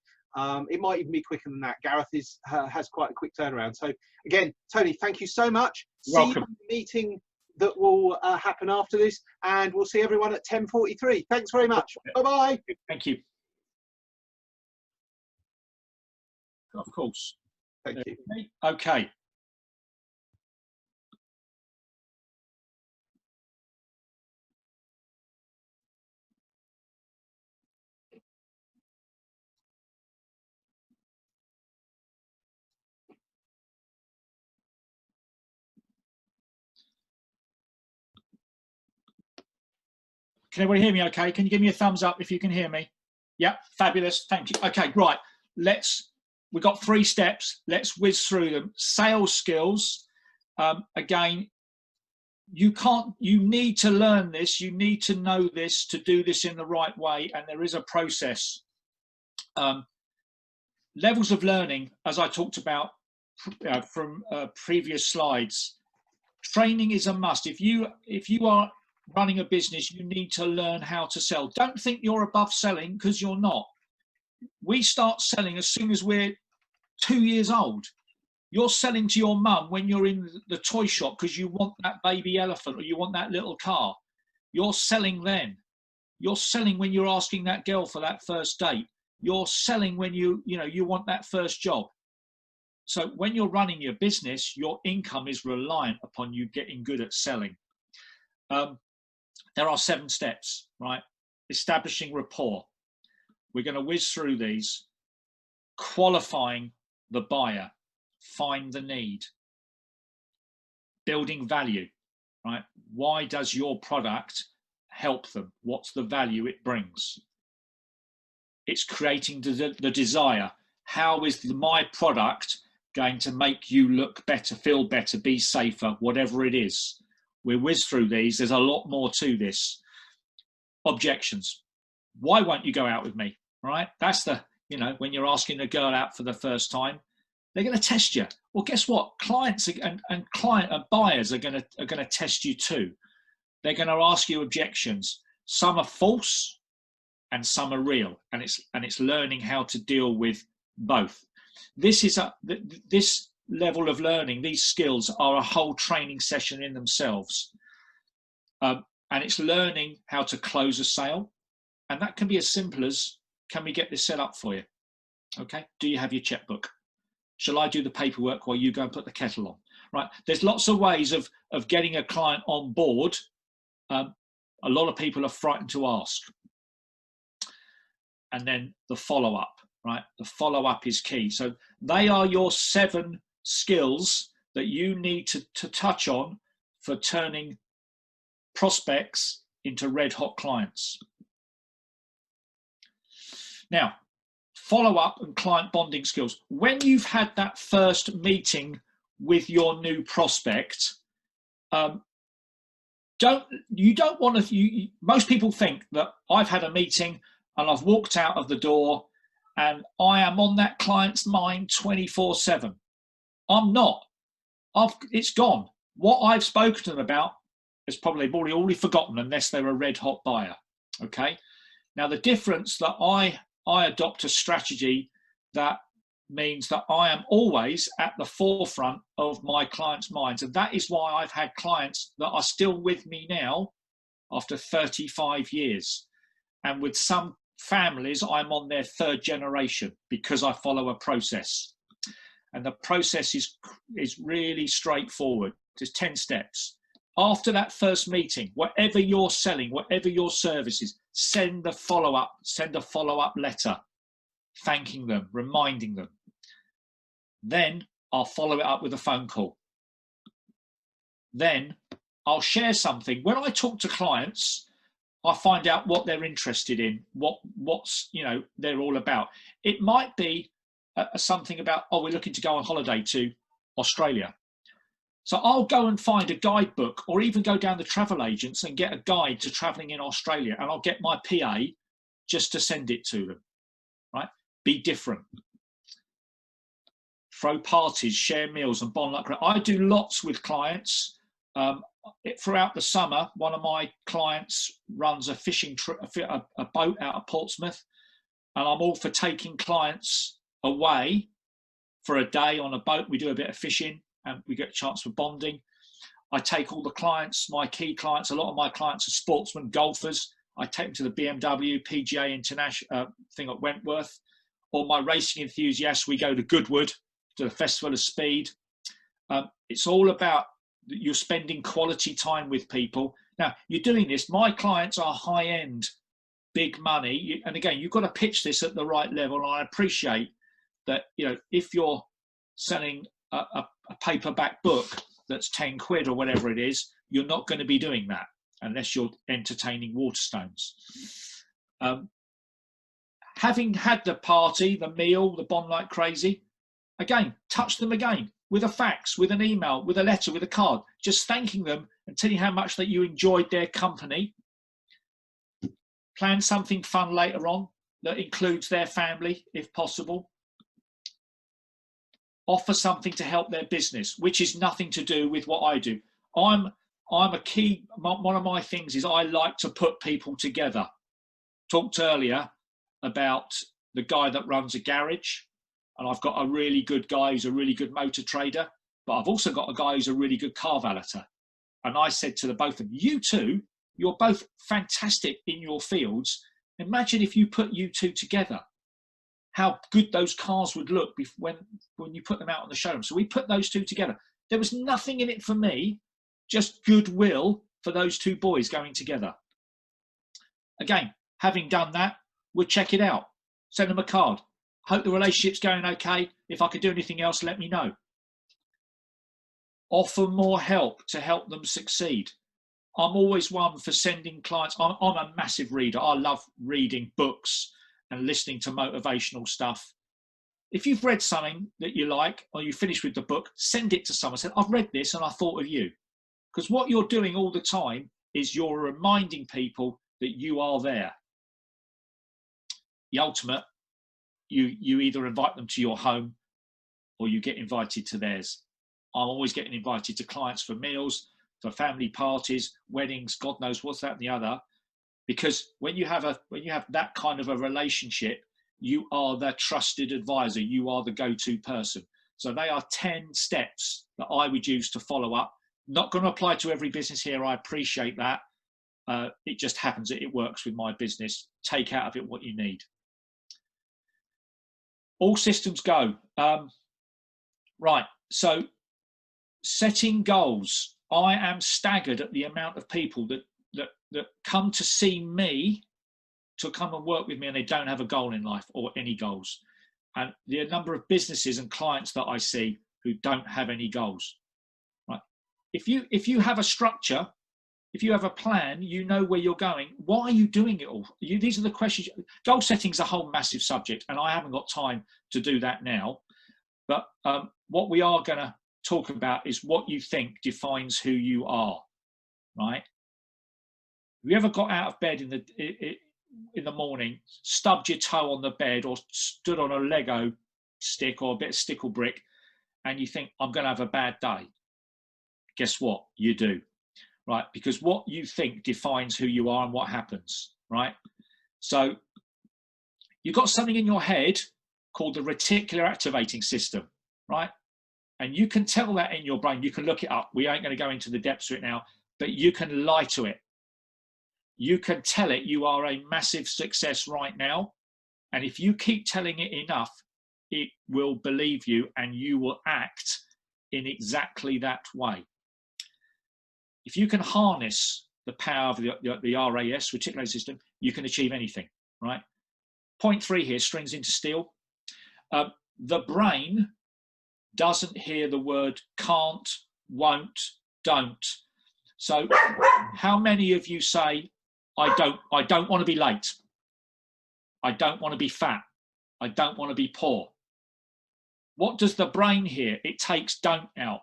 It might even be quicker than that. Gareth has quite a quick turnaround. So again, Tony, thank you so much. Welcome. See you at the meeting that will happen after this, and we'll see everyone at 10:43. Thanks very much. Bye-bye. Thank you. Of course. Thank you. Okay. Can everybody hear me okay? Can you give me a thumbs up if you can hear me? Yeah, fabulous. Thank you. Okay, right. We've got 3 steps. Let's whiz through them. Sales skills. Again, you need to learn this. You need to know this to do this in the right way. And there is a process. Levels of learning, as I talked about from previous slides. Training is a must. If you are running a business, you need to learn how to sell. Don't think you're above selling, because you're not. We start selling as soon as we're 2 years old. You're selling to your mum when you're in the toy shop because you want that baby elephant or you want that little car. You're selling then. You're selling when you're asking that girl for that first date. You're selling when you want that first job. So when you're running your business, your income is reliant upon you getting good at selling. There are 7 steps, right? Establishing rapport. We're going to whiz through these. Qualifying the buyer. Find the need. Building value, right? Why does your product help them? What's the value it brings? It's creating the desire. How is my product going to make you look better, feel better, be safer, whatever it is? We'll whiz through these. There's a lot more to this. Objections. Why won't you go out with me? Right? That's when you're asking a girl out for the first time, they're going to test you. Well, guess what? Clients and buyers are going to test you too. They're going to ask you objections. Some are false and some are real, and it's learning how to deal with both. This level of learning, these skills are a whole training session in themselves. And it's learning how to close a sale. And that can be as simple as, can we get this set up for you? Okay, do you have your checkbook? Shall I do the paperwork while you go and put the kettle on? Right, there's lots of ways of getting a client on board. A lot of people are frightened to ask. And then the follow-up, right? The follow-up is key. So they are your 7 skills that you need to touch on for turning prospects into red hot clients. Now, follow up and client bonding skills. When you've had that first meeting with your new prospect, most people think that I've had a meeting and I've walked out of the door and I am on that client's mind 24/7. I'm not. It's gone. What I've spoken to them about is probably already forgotten unless they're a red hot buyer. Okay. Now the difference that I adopt a strategy that means that I am always at the forefront of my clients' minds. And that is why I've had clients that are still with me now after 35 years. And with some families, I'm on their 3rd generation because I follow a process. And the process is really straightforward. There's 10 steps. After that first meeting, whatever you're selling, whatever your service is, send a follow-up letter, thanking them, reminding them. Then I'll follow it up with a phone call. Then I'll share something. When I talk to clients, I find out what they're interested in, what's they're all about. It might be something about, we're looking to go on holiday to Australia. So I'll go and find a guidebook, or even go down the travel agents and get a guide to traveling in Australia, and I'll get my PA just to send it to them. be different. Throw parties, share meals, and bond like I do lots with clients. Throughout the summer, one of my clients runs a fishing trip, a boat out of Portsmouth, and I'm all for taking clients away for a day on a boat. We do a bit of fishing and we get a chance for bonding. I take all the clients, my key clients, a lot of my clients are sportsmen, golfers. I take them to the BMW PGA International thing at Wentworth. Or my racing enthusiasts, we go to Goodwood, to the Festival of Speed. It's all about you're spending quality time with people. Now, you're doing this. My clients are high-end, big money. And again, you've got to pitch this at the right level. And I appreciate that, you know, if you're selling a paperback book that's 10 quid or whatever it is, you're not going to be doing that unless you're entertaining Waterstones. Having had the party, the meal, the bond like crazy, again, touch them again with a fax, with an email, with a letter, with a card, just thanking them and telling how much that you enjoyed their company. Plan something fun later on that includes their family, if possible. Offer something to help their business, which is nothing to do with what I do. I'm a key, one of my things is I like to put people together. Talked earlier about the guy that runs a garage, and I've got a really good guy who's a really good motor trader, but I've also got a guy who's a really good car valeter. And I said to the both of them, you two, you're both fantastic in your fields. Imagine if you put you two together, how good those cars would look when you put them out on the showroom. So we put those two together. There was nothing in it for me, just goodwill for those two boys going together. Again, having done that, we'll check it out. Send them a card. Hope the relationship's going okay. If I could do anything else, let me know. Offer more help to help them succeed. I'm always one for sending clients. I'm a massive reader. I love reading books and listening to motivational stuff. If you've read something that you like or you finish with the book, send it to someone. Say, I've read this and I thought of you. Because what you're doing all the time is you're reminding people that you are there. The ultimate, you either invite them to your home or you get invited to theirs. I'm always getting invited to clients for meals, for family parties, weddings, God knows what's that and the other. Because when you have that kind of a relationship, you are the trusted advisor. You are the go-to person. So they are 10 steps that I would use to follow up. Not going to apply to every business here. I appreciate that. It just happens that it works with my business. Take out of it what you need. All systems go. Right. So setting goals. I am staggered at the amount of people that come to see me to come and work with me and they don't have a goal in life or any goals. And the number of businesses and clients that I see who don't have any goals. Right? If you have a structure, if you have a plan, you know where you're going. Why are you doing it all? These are the questions. Goal setting is a whole massive subject, and I haven't got time to do that now. But what we are going to talk about is what you think defines who you are, right? Have you ever got out of bed in the morning, stubbed your toe on the bed or stood on a Lego stick or a bit of stickle brick, and you think, I'm going to have a bad day? Guess what? You do. Right, because what you think defines who you are and what happens, right? So you've got something in your head called the reticular activating system, right? And you can tell that in your brain. You can look it up. We ain't going to go into the depths of it now, but you can lie to it. You can tell it you are a massive success right now. And if you keep telling it enough, it will believe you and you will act in exactly that way. If you can harness the power of the RAS, reticular system, you can achieve anything, right? Point 3 here, strings into steel. The brain doesn't hear the word can't, won't, don't. So how many of you say, I don't want to be late. I don't want to be fat. I don't want to be poor. What does the brain hear? It takes don't out.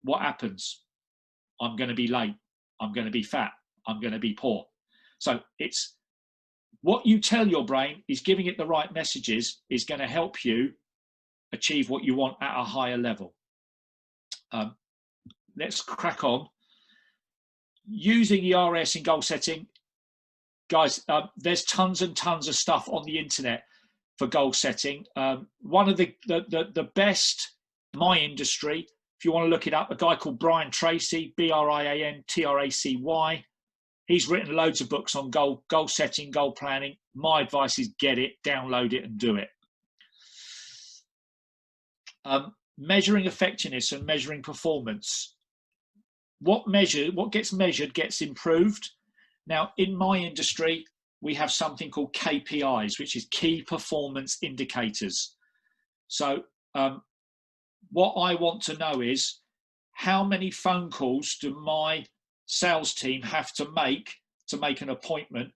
What happens? I'm going to be late. I'm going to be fat. I'm going to be poor. So it's what you tell your brain is giving it the right messages is going to help you achieve what you want at a higher level. Let's crack on. Using the RS in goal setting, guys, there's tons and tons of stuff on the internet for goal setting. One of the best in my industry, if you want to look it up, a guy called Brian Tracy, Brian Tracy. He's written loads of books on goal setting, goal planning. My advice is get it, download it, and do it. Measuring effectiveness and measuring performance. What gets measured gets improved. Now, in my industry, we have something called KPIs, which is key performance indicators. So what I want to know is how many phone calls do my sales team have to make an appointment?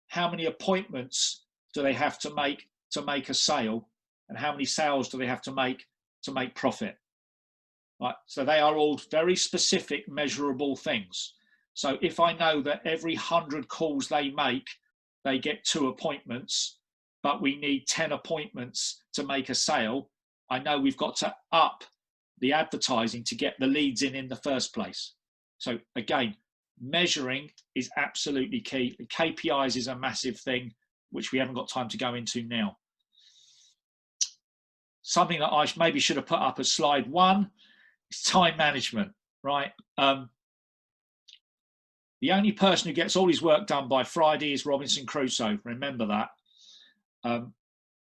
How many appointments do they have to make a sale? And how many sales do they have to make profit? Right. So they are all very specific, measurable things. So if I know that every 100 calls they make, they get 2 appointments, but we need 10 appointments to make a sale, I know we've got to up the advertising to get the leads in the first place. So again, measuring is absolutely key. KPIs is a massive thing, which we haven't got time to go into now. Something that I maybe should have put up as slide 1 is time management, right? The only person who gets all his work done by Friday is Robinson Crusoe. Remember that.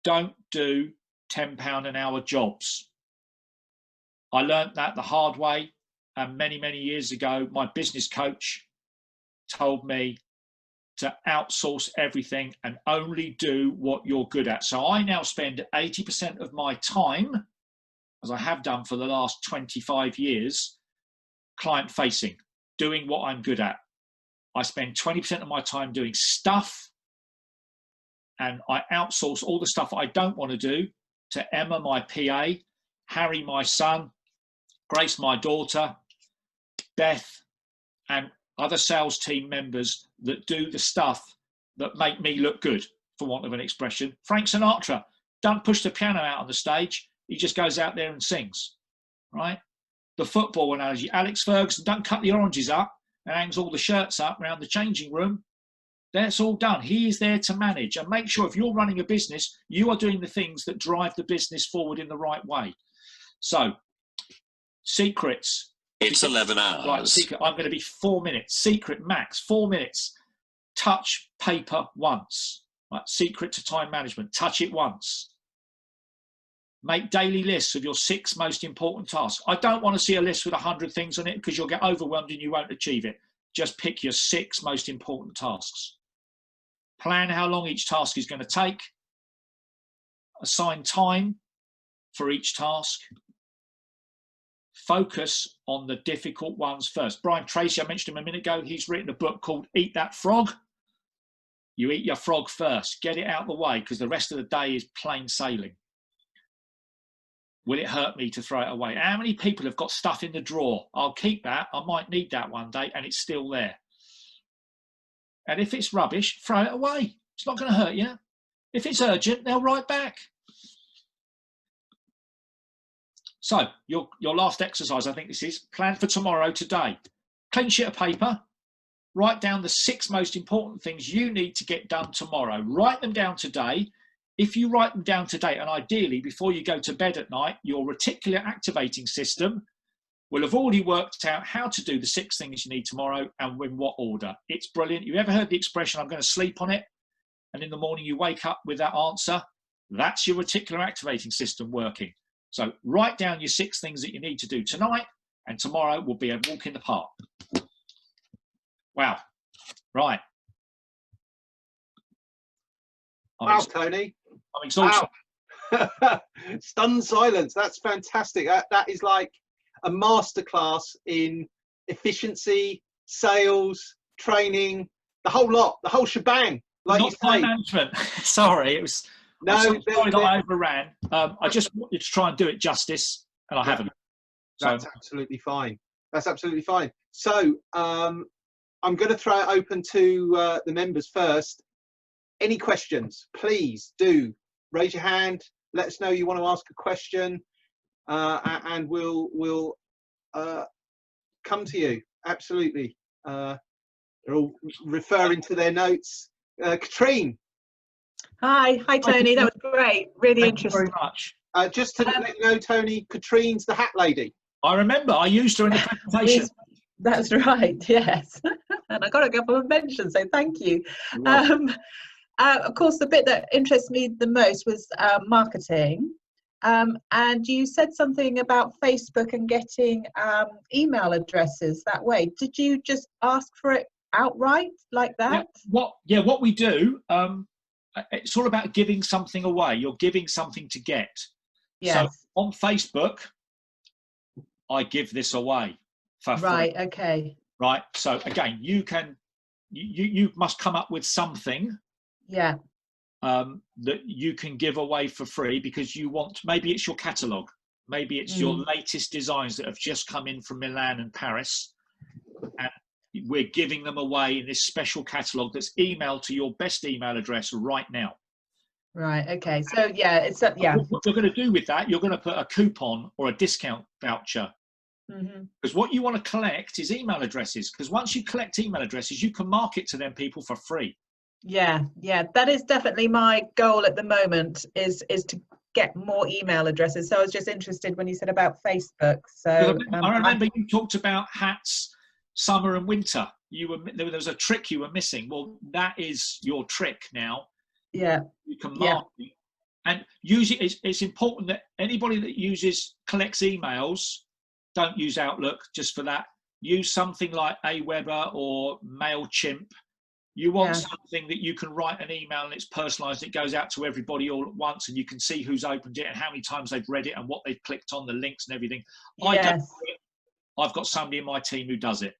Don't do £10 an hour jobs. I learned that the hard way. And many, many years ago, my business coach told me to outsource everything and only do what you're good at. So I now spend 80% of my time, as I have done for the last 25 years, client facing, doing what I'm good at. I spend 20% of my time doing stuff, and I outsource all the stuff I don't want to do to Emma, my PA, Harry, my son, Grace, my daughter, Beth, and other sales team members that do the stuff that make me look good, for want of an expression. Frank Sinatra, don't push the piano out on the stage. He just goes out there and sings, right? The football analogy, Alex Ferguson, don't cut the oranges up and hangs all the shirts up around the changing room. That's all done. He is there to manage and make sure if you're running a business, you are doing the things that drive the business forward in the right way. So, secrets. It's 11 hours. Right, secret. I'm going to be 4 minutes. Secret max, 4 minutes. Touch paper once. Right, secret to time management. Touch it once. Make daily lists of your 6 most important tasks. I don't want to see a list with 100 things on it because you'll get overwhelmed and you won't achieve it. Just pick your 6 most important tasks. Plan how long each task is going to take. Assign time for each task. Focus on the difficult ones first. Brian Tracy, I mentioned him a minute ago, he's written a book called Eat That Frog. You eat your frog first. Get it out of the way because the rest of the day is plain sailing. Will it hurt me to throw it away? How many people have got stuff in the drawer? I'll keep that. I might need that one day, and it's still there. And if it's rubbish, throw it away. It's not going to hurt you. If it's urgent, they'll write back. So your last exercise, I think this is, plan for tomorrow today. Clean sheet of paper. Write down the 6 most important things you need to get done tomorrow. Write them down today. If you write them down today, and ideally before you go to bed at night, your reticular activating system will have already worked out how to do the 6 things you need tomorrow and in what order. It's brilliant. You ever heard the expression, I'm going to sleep on it, and in the morning you wake up with that answer? That's your reticular activating system working. So write down your 6 things that you need to do tonight, and tomorrow will be a walk in the park. Wow. Right. Wow, Tony. I'm exhausted. Wow. Stunned silence. That's fantastic. That is like a masterclass in efficiency, sales, training, the whole lot, the whole shebang. Like Not time management. Sorry, it was. No, sorry that I overran. I just wanted to try and do it justice, and I haven't. So, that's absolutely fine. That's absolutely fine. So I'm going to throw it open to the members first. any questions, please do raise your hand. Let us know you want to ask a question, and we'll come to you. Absolutely. They're all referring to their notes. Katrine. Hi, Tony. That was great. Really Thank you interesting. very much. Just to let you know, Tony, Katrine's the hat lady. I remember I used her in the presentation. That's right. Yes, and I got a couple of mentions, so thank you. Of course, the bit that interests me the most was marketing. And you said something about Facebook and getting email addresses that way. Did you just ask for it outright like that? Yeah, what we do, it's all about giving something away. You're giving something to get. Yes. So on Facebook, I give this away for free. Right. Okay. Right. So again, you must come up with something. Yeah. That you can give away for free because you want, maybe it's your catalogue, maybe it's your latest designs that have just come in from Milan and Paris, and we're giving them away in this special catalogue that's emailed to your best email address right now. Right. Okay. So yeah, it's yeah. What you're going to do with that, you're going to put a coupon or a discount voucher. Because what you want to collect is email addresses, because once you collect email addresses, you can market to them people for free. Yeah, that is definitely my goal at the moment, is to get more email addresses. So I was just interested when you said about Facebook. So I remember you talked about hats, summer and winter. There was a trick you were missing. Well, that is your trick now. Yeah, you can market, and usually it's important that anybody that collects emails, don't use Outlook just for that. Use something like Aweber or MailChimp. You want something that you can write an email and it's personalized. It goes out to everybody all at once, and you can see who's opened it and how many times they've read it and what they've clicked on, the links and everything. I don't do it. I've got somebody in my team who does it.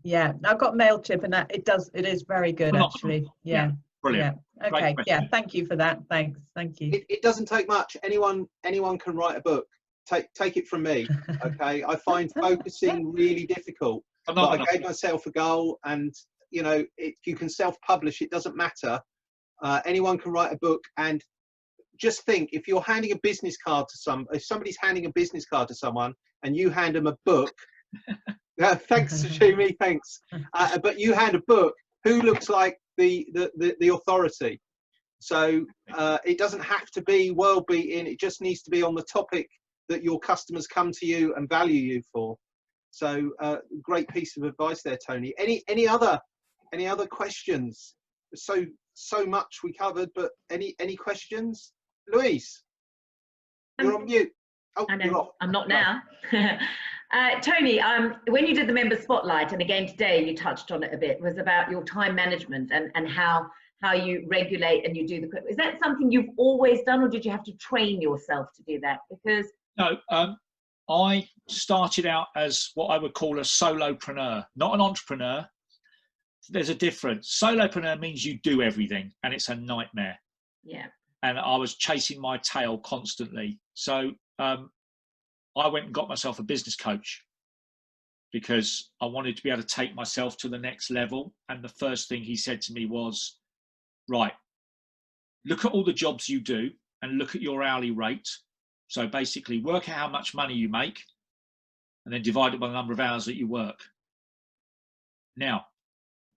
Yeah, I've got MailChimp, and it is very good actually. Yeah. Brilliant. Yeah. Okay. Yeah. Thank you for that. Thanks. Thank you. It doesn't take much. Anyone can write a book. Take it from me. Okay. I find focusing really difficult. But I gave myself a goal, and you can self-publish. It doesn't matter. Anyone can write a book. And just think, if you're handing a business card to if somebody's handing a business card to someone and you hand them a book, thanks, Sashimi, thanks. But you hand a book, who looks like the authority? So it doesn't have to be world beating. It just needs to be on the topic that your customers come to you and value you for. So great piece of advice there, Tony. Any other questions? So much we covered, but any questions? Louise, you're on mute. Oh, you're off. I'm not now. Tony, when you did the member spotlight, and again today you touched on it a bit, was about your time management and how you regulate and you do is that something you've always done, or did you have to train yourself to do that? Because no, I started out as what I would call a solopreneur, not an entrepreneur. There's a difference. Solopreneur means you do everything, and it's a nightmare. Yeah. And I was chasing my tail constantly. So I went and got myself a business coach because I wanted to be able to take myself to the next level. And the first thing he said to me was, right, look at all the jobs you do and look at your hourly rate. So basically work out how much money you make and then divide it by the number of hours that you work. Now,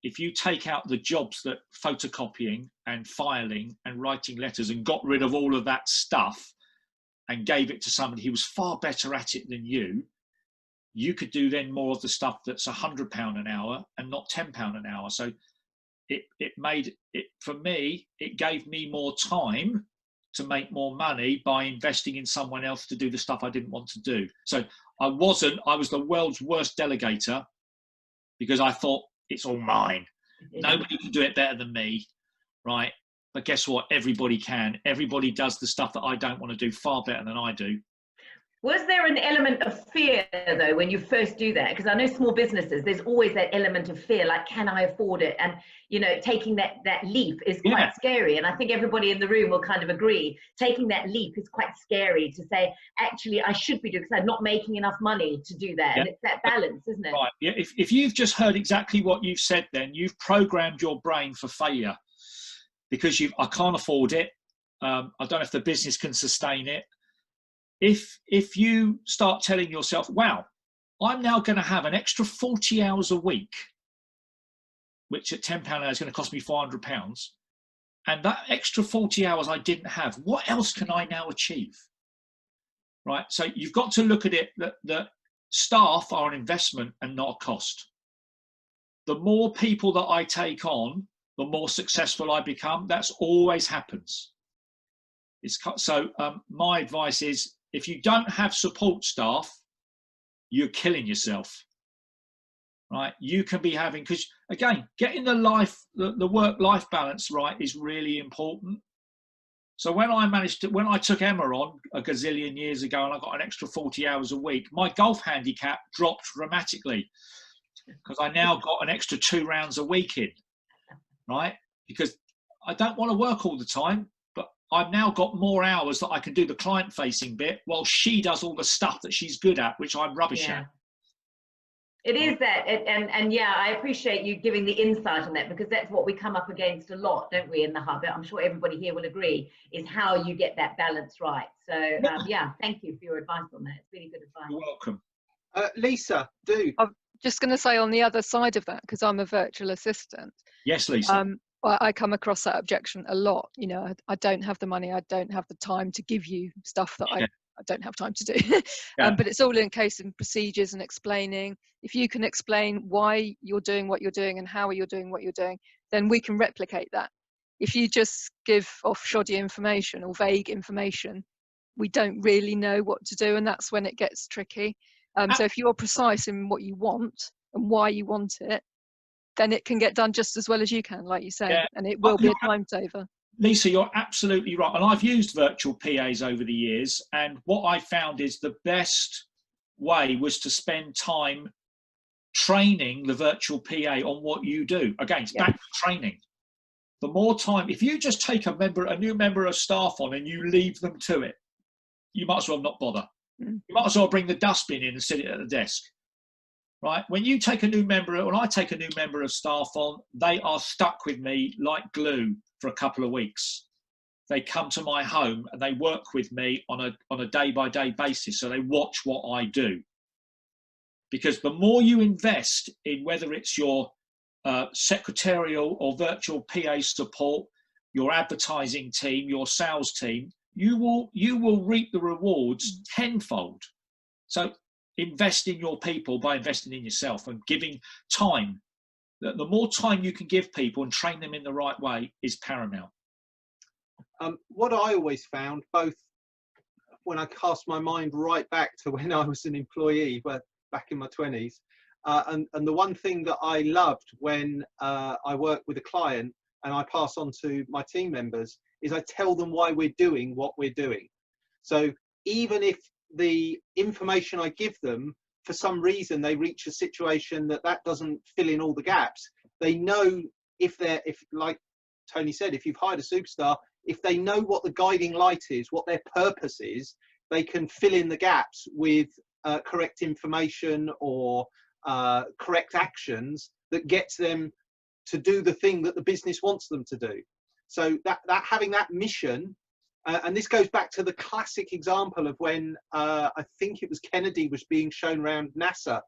if you take out the jobs that photocopying and filing and writing letters and got rid of all of that stuff and gave it to somebody who was far better at it than you could do then more of the stuff that's £100 an hour and not £10 an hour. So it made it, for me, it gave me more time to make more money by investing in someone else to do the stuff I didn't want to do. So I was the world's worst delegator because I thought, it's all mine. Nobody can do it better than me, right? But guess what? Everybody can. Everybody does the stuff that I don't want to do far better than I do. Was there an element of fear, though, when you first do that? Because I know small businesses, there's always that element of fear, like, can I afford it? And, taking that leap is quite scary. And I think everybody in the room will kind of agree. Taking that leap is quite scary to say, actually, I should be doing, because I'm not making enough money to do that. Yeah. And it's that balance, isn't it? Right. Yeah. If you've just heard exactly what you've said, then you've programmed your brain for failure. because I can't afford it. I don't know if the business can sustain it. If you start telling yourself, wow, I'm now going to have an extra 40 hours a week, which at £10 an hour is going to cost me £400. And that extra 40 hours I didn't have, what else can I now achieve? Right? So you've got to look at it that staff are an investment and not a cost. The more people that I take on, the more successful I become. That's always happens. So my advice is, if you don't have support staff, you're killing yourself. Right? You can be having, because again, getting the work-life balance right is really important. So when I took Emma on a gazillion years ago and I got an extra 40 hours a week, my golf handicap dropped dramatically because I now got an extra 2 rounds a week in, right? Because I don't want to work all the time, but I've now got more hours that I can do the client-facing bit while she does all the stuff that she's good at, which I'm rubbish at. It is that, and yeah, I appreciate you giving the insight on that, because that's what we come up against a lot, don't we, in the hub? I'm sure everybody here will agree, is how you get that balance right. So yeah, thank you for your advice on that. It's really good advice. You're welcome. Lisa, do. I'm just going to say on the other side of that, because I'm a virtual assistant. Yes, Lisa. I come across that objection a lot. You know, I don't have the money, I don't have the time to give you stuff that I don't have time to do. But it's all in case and procedures and explaining. If you can explain why you're doing what you're doing and how you're doing what you're doing, then we can replicate that. If you just give off shoddy information or vague information, we don't really know what to do, and that's when it gets tricky. So if you're precise in what you want and why you want it, then it can get done just as well as you can, like you say, and it will be a time saver. Lisa, you're absolutely right. And I've used virtual PAs over the years, and what I found is the best way was to spend time training the virtual PA on what you do. Again, it's back to training. The more time, if you just take a new member of staff on and you leave them to it, you might as well not bother. You might as well bring the dustbin in and sit it at the desk. Right? When I take a new member of staff on, they are stuck with me like glue for a couple of weeks. They come to my home and they work with me on a day-by-day basis. So they watch what I do. Because the more you invest in, whether it's your secretarial or virtual PA support, your advertising team, your sales team, you will reap the rewards tenfold. So invest in your people by investing in yourself and giving time. The more time you can give people and train them in the right way is paramount. What I always found, both when I cast my mind right back to when I was an employee, but back in my 20s, and the one thing that I loved when I work with a client and I pass on to my team members is I tell them why we're doing what we're doing. So even if the information I give them, for some reason they reach a situation that doesn't fill in all the gaps, they know if like Tony said, if you've hired a superstar, if they know what the guiding light is, what their purpose is, they can fill in the gaps with correct information or correct actions that gets them to do the thing that the business wants them to do. So that having that mission, and this goes back to the classic example of when I think it was Kennedy was being shown around NASA,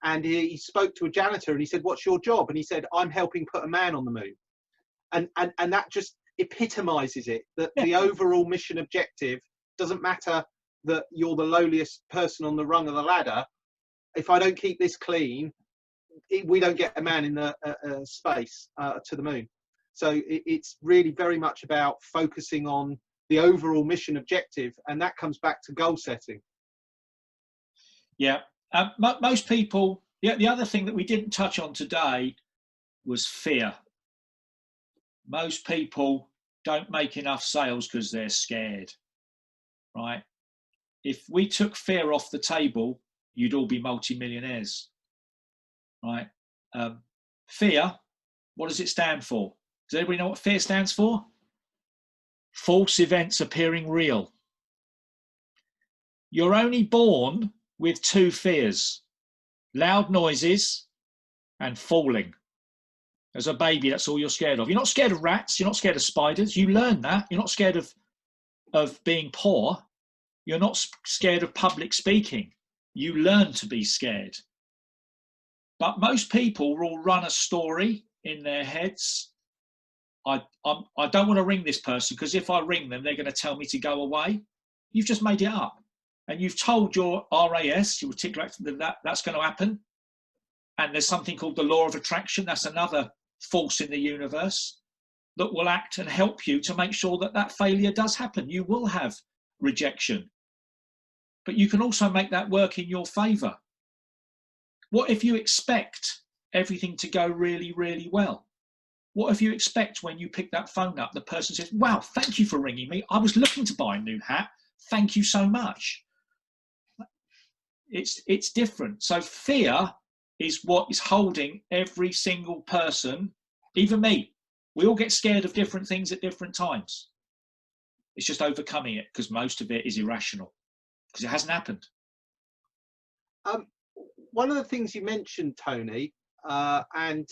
and he spoke to a janitor and he said, "What's your job?" And he said, "I'm helping put a man on the moon." And that just epitomizes it, that the overall mission objective doesn't matter that you're the lowliest person on the rung of the ladder. If I don't keep this clean, we don't get a man in the space to the moon. So it's really very much about focusing on the overall mission objective, and that comes back to goal setting. Yeah, most people. Yeah, the other thing that we didn't touch on today was fear. Most people don't make enough sales because they're scared, right? If we took fear off the table, you'd all be multimillionaires, right? Fear, what does it stand for? Does everybody know what fear stands for? False events appearing real. You're only born with 2 fears: loud noises and falling. As a baby, that's all you're scared of. You're not scared of rats. You're not scared of spiders. You learn that. You're not scared of being poor. You're not scared of public speaking. You learn to be scared. But most people will run a story in their heads. I don't want to ring this person because if I ring them, they're going to tell me to go away. You've just made it up. And you've told your RAS, your particular actor, that that's going to happen. And there's something called the law of attraction. That's another force in the universe that will act and help you to make sure that that failure does happen. You will have rejection. But you can also make that work in your favor. What if you expect everything to go really, really well? What if you expect when you pick that phone up, the person says, wow, thank you for ringing me. I was looking to buy a new hat. Thank you so much. It's different. So fear is what is holding every single person, even me. We all get scared of different things at different times. It's just overcoming it because most of it is irrational because it hasn't happened. One of the things you mentioned, Tony, and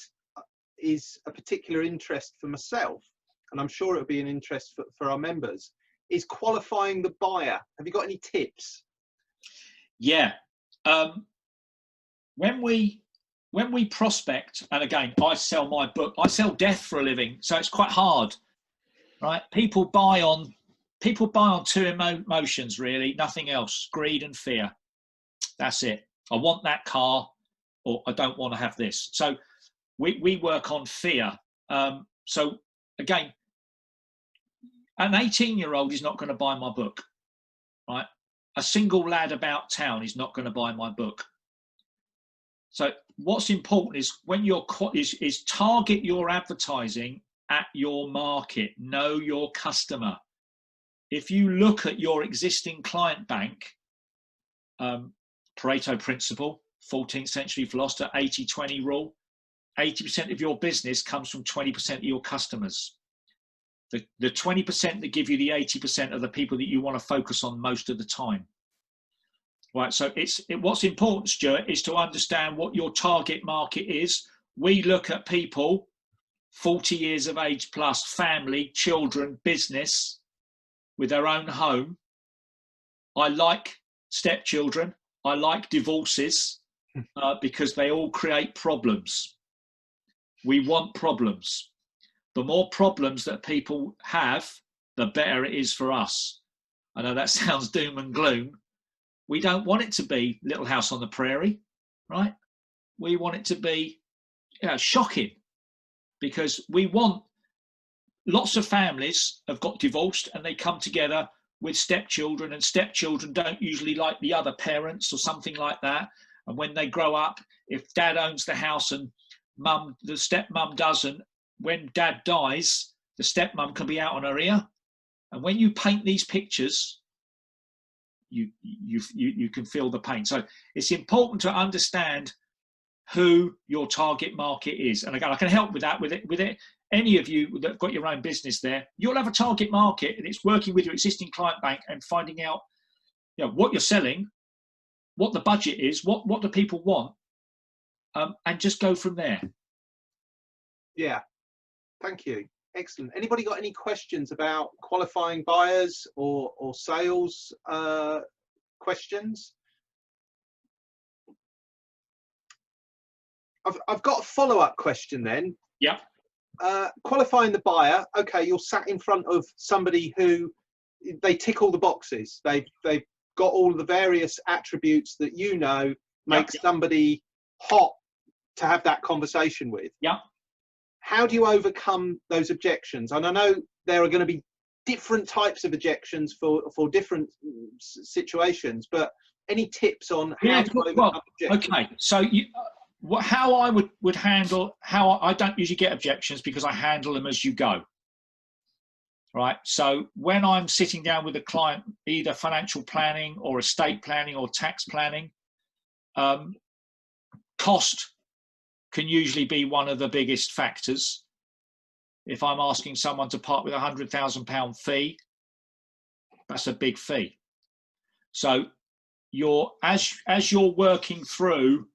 is a particular interest for myself, and I'm sure it'll be an interest for our members, is qualifying the buyer. Have you got any tips? Yeah. When we prospect, and again, I sell my book, I sell death for a living, so it's quite hard, right? People buy on two emotions, really, nothing else: greed and fear. That's it. I want that car, or I don't want to have this. So we work on fear. So again, an 18-year-old is not going to buy my book, right? A single lad about town is not going to buy my book. So what's important is when you're is target your advertising at your market. Know your customer. If you look at your existing client bank, Pareto principle, 14th century philosopher, 80-20 rule, 80% of your business comes from 20% of your customers. The 20% that give you the 80% are the people that you want to focus on most of the time. Right, so what's important, Stuart, is to understand what your target market is. We look at people 40 years of age plus, family, children, business, with their own home. I like stepchildren. I like divorces because they all create problems. We want problems. The more problems that people have, the better it is for us. I know that sounds doom and gloom. We don't want it to be Little House on the Prairie, right? We want it to be shocking, because we want lots of families have got divorced and they come together with stepchildren, and stepchildren don't usually like the other parents or something like that. And when they grow up, if dad owns the house and the stepmum doesn't, when dad dies, the stepmum can be out on her ear. And when you paint these pictures, you can feel the pain. So it's important to understand who your target market is. And again, I can help with that with it. Any of you that have got your own business there, you'll have a target market, and it's working with your existing client bank and finding out, what you're selling, what the budget is, what do people want, and just go from there. Yeah, thank you. Excellent. Anybody got any questions about qualifying buyers or sales questions? I've got a follow-up question then. Yeah. Qualifying the buyer. Okay, you're sat in front of somebody who they tick all the boxes. They've got all the various attributes that make somebody hot to have that conversation with. Yeah. How do you overcome those objections? And I know there are going to be different types of objections for different situations, but any tips on how to overcome objections? Okay, so how I would handle, how I don't usually get objections because I handle them as you go. Right, so when I'm sitting down with a client, either financial planning or estate planning or tax planning, cost can usually be one of the biggest factors. If I'm asking someone to part with £100,000 fee, that's a big fee. So as you're working through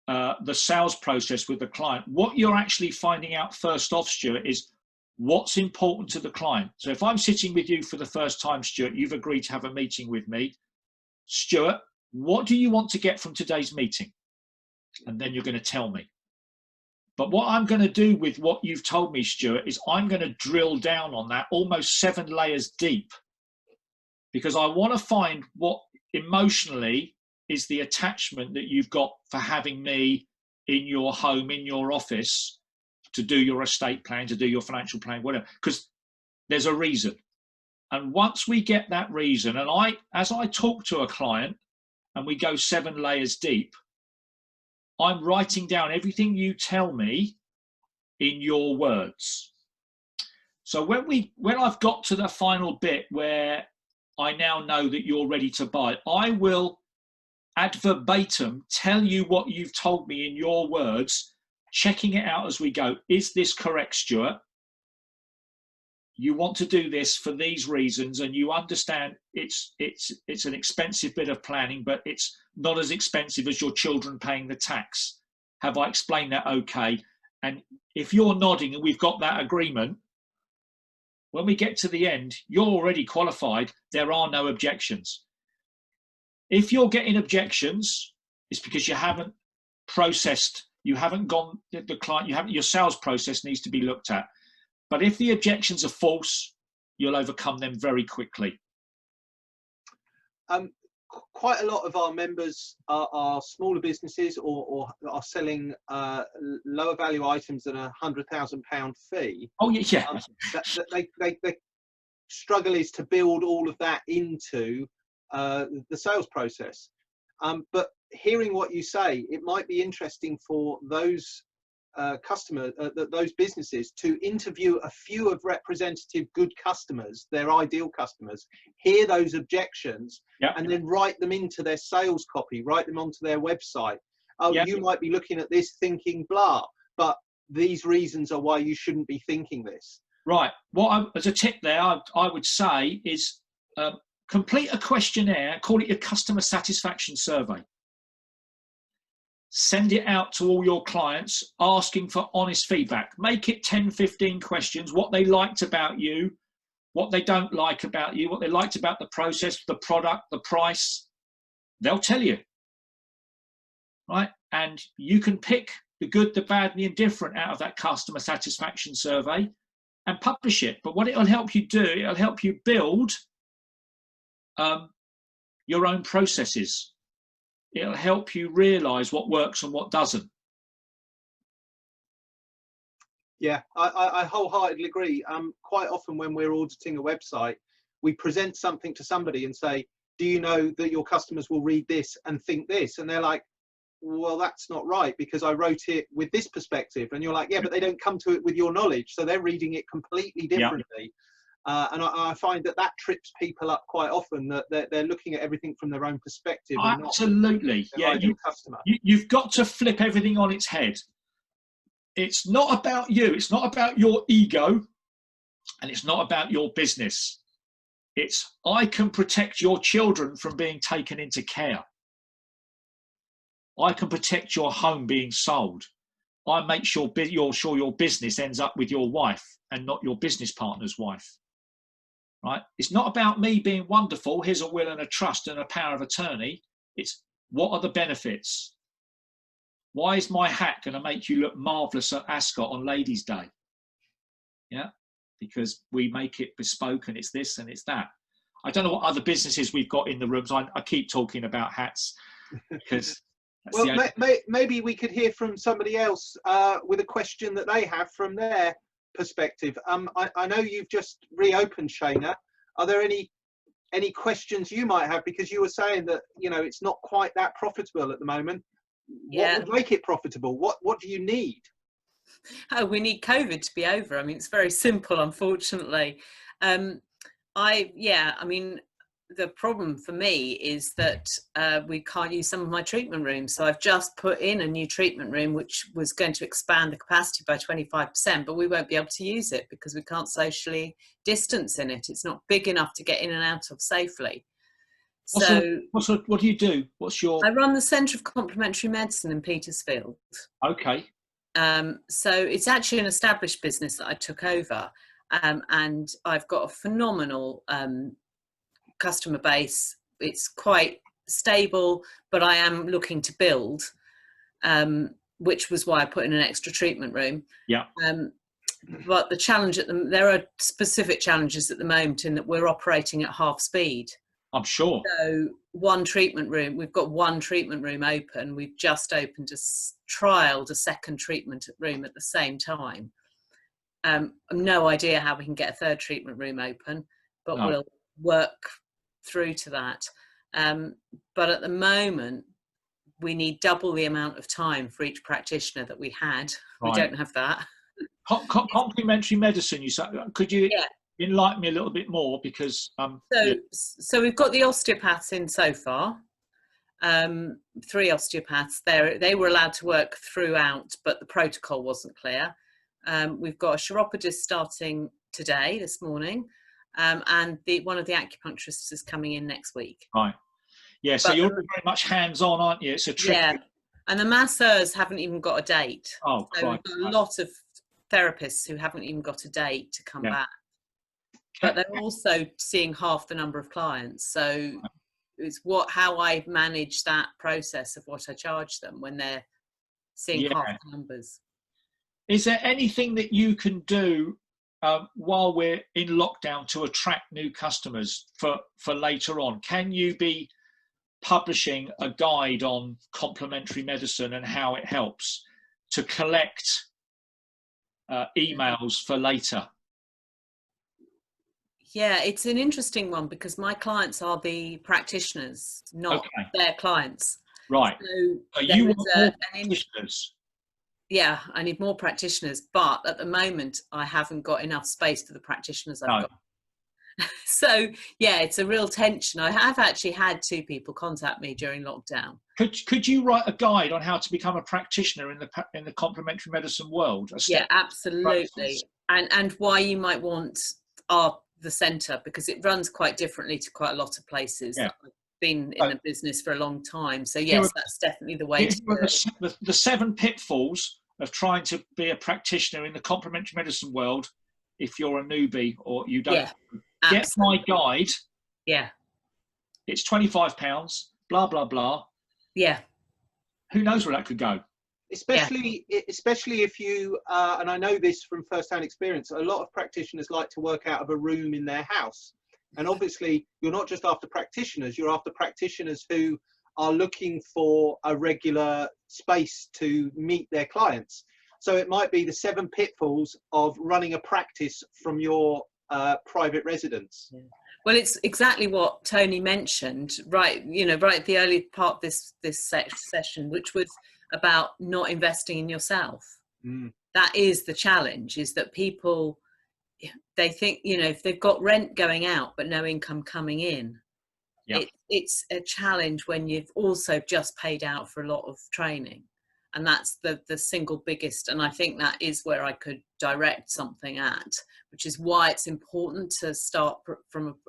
the sales process with the client, what you're actually finding out first off, Stuart, is what's important to the client. So if I'm sitting with you for the first time, Stuart, you've agreed to have a meeting with me. Stuart, what do you want to get from today's meeting? And then you're going to tell me. But what I'm going to do with what you've told me, Stuart, is I'm going to drill down on that almost 7 layers deep, because I want to find what emotionally is the attachment that you've got for having me in your home, in your office, to do your estate plan, to do your financial plan, whatever, because there's a reason. And once we get that reason, and as I talk to a client and we go 7 layers deep, I'm writing down everything you tell me in your words. So when I've got to the final bit where I now know that you're ready to buy, I will ad verbatim tell you what you've told me in your words, checking it out as we go. Is this correct, Stuart? You want to do this for these reasons, and you understand it's an expensive bit of planning, but it's not as expensive as your children paying the tax. Have I explained that okay? And if you're nodding and we've got that agreement, when we get to the end, you're already qualified. There are no objections. If you're getting objections, it's because you haven't processed, you haven't gone, the client, your sales process needs to be looked at. But if the objections are false, you'll overcome them very quickly. Quite a lot of our members are smaller businesses or are selling lower value items than £100,000 fee. Oh yeah. They struggle is to build all of that into the sales process. But hearing what you say, it might be interesting for those customers, those businesses, to interview a few of representative good customers, their ideal customers, hear those objections, and then write them into their sales copy, write them onto their website. You might be looking at this thinking blah, but these reasons are why you shouldn't be thinking this. Right. As a tip there, I would say is complete a questionnaire, call it your customer satisfaction survey. Send it out to all your clients, asking for honest feedback. Make it 10, 15 questions, what they liked about you, what they don't like about you, what they liked about the process, the product, the price. They'll tell you, right? And you can pick the good, the bad, and the indifferent out of that customer satisfaction survey and publish it. But what it'll help you do, it'll help you build your own processes. It'll help you realise what works and what doesn't. Yeah, I wholeheartedly agree. Quite often when we're auditing a website, we present something to somebody and say, do you know that your customers will read this and think this? And they're like, well, that's not right because I wrote it with this perspective. And you're like, yeah, but they don't come to it with your knowledge. So they're reading it completely differently. And I find that trips people up quite often, that they're looking at everything from their own perspective. Absolutely. And not customer. You've got to flip everything on its head. It's not about you. It's not about your ego. And it's not about your business. It's, I can protect your children from being taken into care. I can protect your home being sold. I make sure your business ends up with your wife and not your business partner's wife. Right? It's not about me being wonderful. Here's a will and a trust and a power of attorney. It's, what are the benefits? Why is my hat going to make you look marvellous at Ascot on Ladies' Day? Yeah, because we make it bespoke and it's this and it's that. I don't know what other businesses we've got in the rooms. I keep talking about hats because. Well, maybe we could hear from somebody else with a question that they have from their perspective. I know you've just reopened, Shana. Are there any questions you might have, because you were saying that it's not quite that profitable at the moment? What would make it profitable? What do you need? Oh, we need COVID to be over. I mean, it's very simple, unfortunately. The problem for me is that we can't use some of my treatment rooms. So I've just put in a new treatment room, which was going to expand the capacity by 25%, but we won't be able to use it because we can't socially distance in it. It's not big enough to get in and out of safely. What do you do? What's your? I run the Centre of Complementary Medicine in Petersfield. Okay. So it's actually an established business that I took over, and I've got a phenomenal customer base. It's quite stable, but I am looking to build, which was why I put in an extra treatment room. Yeah. But the challenge there are specific challenges at the moment in that we're operating at half speed. I'm sure. So we've got one treatment room open. We've just trialed a second treatment room at the same time. I've no idea how we can get a third treatment room open, but we'll work through to that. But at the moment, we need double the amount of time for each practitioner that we had. Right. We don't have that. Complementary medicine, you said. Could you enlighten me a little bit more? Because so we've got the osteopaths in so far. 3 osteopaths. They were allowed to work throughout, but the protocol wasn't clear. We've got a chiropodist starting this morning, and one of the acupuncturists is coming in next week. Right. Yeah. So you're very much hands-on, aren't you? It's a tricky. Yeah. And the masseurs haven't even got a date. Oh, so we've got a lot of therapists who haven't even got a date to come back. But they're also seeing half the number of clients. So it's how I manage that process of what I charge them when they're seeing half the numbers. Is there anything that you can do while we're in lockdown to attract new customers for later on? Can you be publishing a guide on complementary medicine and how it helps to collect emails for later? Yeah, it's an interesting one because my clients are the practitioners, not their clients. Right. So you want more practitioners? Yeah, I need more practitioners, but at the moment I haven't got enough space for the practitioners I've got. So yeah, it's a real tension. I have actually had 2 people contact me during lockdown. Could you write a guide on how to become a practitioner in the complementary medicine world? Yeah, absolutely. And why you might want the centre, because it runs quite differently to quite a lot of places. Yeah. I've been in the business for a long time, so yes, that's definitely the way to do it. The 7 pitfalls of trying to be a practitioner in the complementary medicine world if you're a newbie or you don't. Get my guide. Yeah. It's £25, blah, blah, blah. Yeah. Who knows where that could go? Especially if you, and I know this from first-hand experience, a lot of practitioners like to work out of a room in their house. And obviously, you're not just after practitioners, you're after practitioners who are looking for a regular space to meet their clients. So it might be the 7 pitfalls of running a practice from your private residence. Yeah. Well, it's exactly what Tony mentioned, right at the early part of this session, which was about not investing in yourself. That is the challenge, is that people, they think, if they've got rent going out but no income coming in, it's a challenge when you've also just paid out for a lot of training. And that's the single biggest, and I think that is where I could direct something at, which is why it's important to start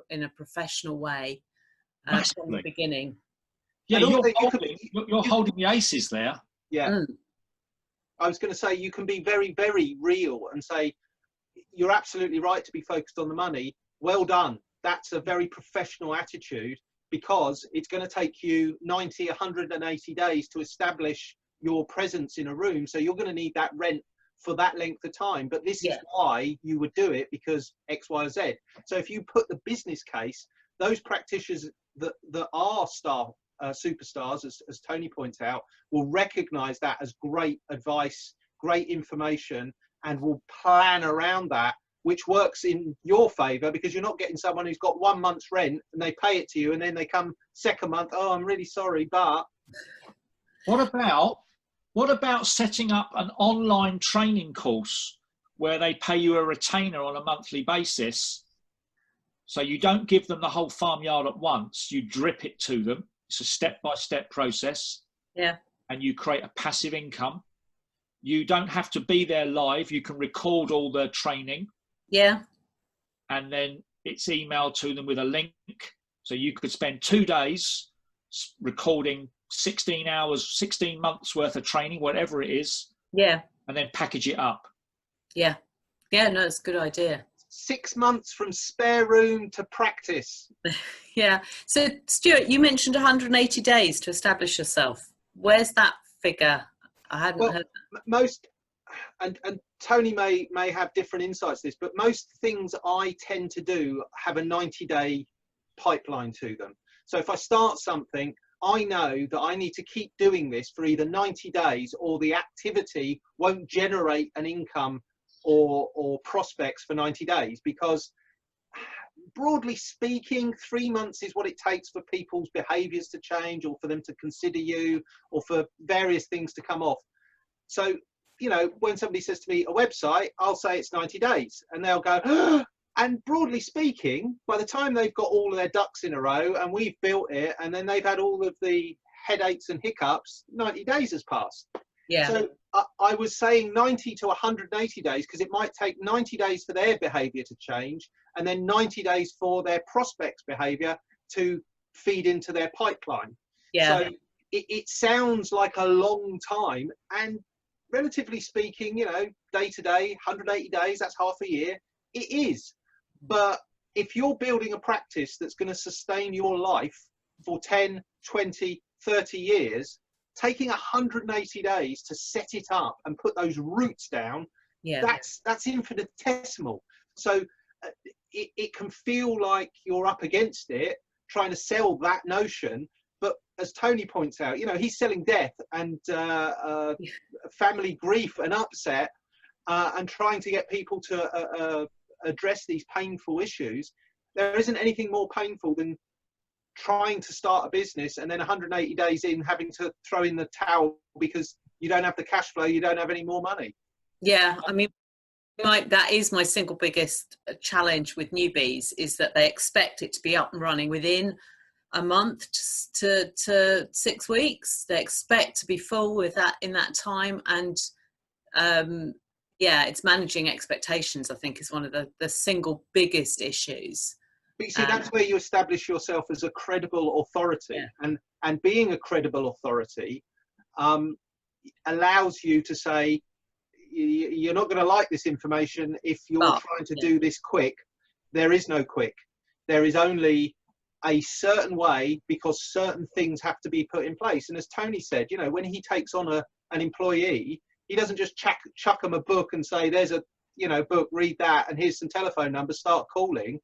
in a professional way from the beginning. Yeah, you're holding the aces there. Yeah. I was going to say, you can be very, very real and say, you're absolutely right to be focused on the money. Well done. That's a very professional attitude, because it's going to take you 90, 180 days to establish your presence in a room. So you're going to need that rent for that length of time. But this is why you would do it, because X, Y, Z. So if you put the business case, those practitioners that are superstars, as Tony points out, will recognize that as great advice, great information, and will plan around that, which works in your favor, because you're not getting someone who's got 1 month's rent and they pay it to you and then they come second month, oh, I'm really sorry, but... What about setting up an online training course where they pay you a retainer on a monthly basis? So you don't give them the whole farmyard at once, you drip it to them. It's a step-by-step process. Yeah. And you create a passive income. You don't have to be there live. You can record all the training. Yeah. And then it's emailed to them with a link. So you could spend 2 days recording 16 hours, 16 months worth of training, whatever it is. Yeah. And then package it up. Yeah. Yeah, no, it's a good idea. 6 months from spare room to practice. Yeah. So, Stuart, you mentioned 180 days to establish yourself. Where's that figure? I hadn't heard that. Most, and Tony may have different insights to this, but most things I tend to do have a 90-day pipeline to them. So if I start something, I know that I need to keep doing this for either 90 days or the activity won't generate an income or prospects for 90 days, because broadly speaking, 3 months is what it takes for people's behaviors to change, or for them to consider you, or for various things to come off. So, you know, when somebody says to me a website, I'll say it's 90 days, and they'll go, oh! And broadly speaking, by the time they've got all of their ducks in a row and we've built it, and then they've had all of the headaches and hiccups, 90 days has passed. Yeah. So I was saying 90 to 180 days, because it might take 90 days for their behavior to change, and then 90 days for their prospects' behavior to feed into their pipeline. Yeah. So it sounds like a long time, and relatively speaking, you know, day to day, 180 days, that's half a year. It is. But if you're building a practice that's going to sustain your life for 10, 20, 30 years, taking 180 days to set it up and put those roots down, Yeah. that's infinitesimal. So it can feel like you're up against it, trying to sell that notion. But as Tony points out, you know, he's selling death and family grief and upset, and trying to get people to address these painful issues. There isn't anything more painful than trying to start a business and then 180 days in having to throw in the towel because you don't have the cash flow, you don't have any more money. Yeah, I mean, that is my single biggest challenge with newbies, is that they expect it to be up and running within a month to 6 weeks. They expect to be full with that in that time, and yeah, it's managing expectations, I think, is one of the single biggest issues. But you see, that's where you establish yourself as a credible authority. Yeah. And being a credible authority allows you to say, you're not going to like this information if you're trying to do this quick. There is no quick. There is only a certain way, because certain things have to be put in place. And as Tony said, you know, when he takes on an employee, he doesn't just chuck them a book and say, there's a, you know, book, read that, and here's some telephone numbers, start calling.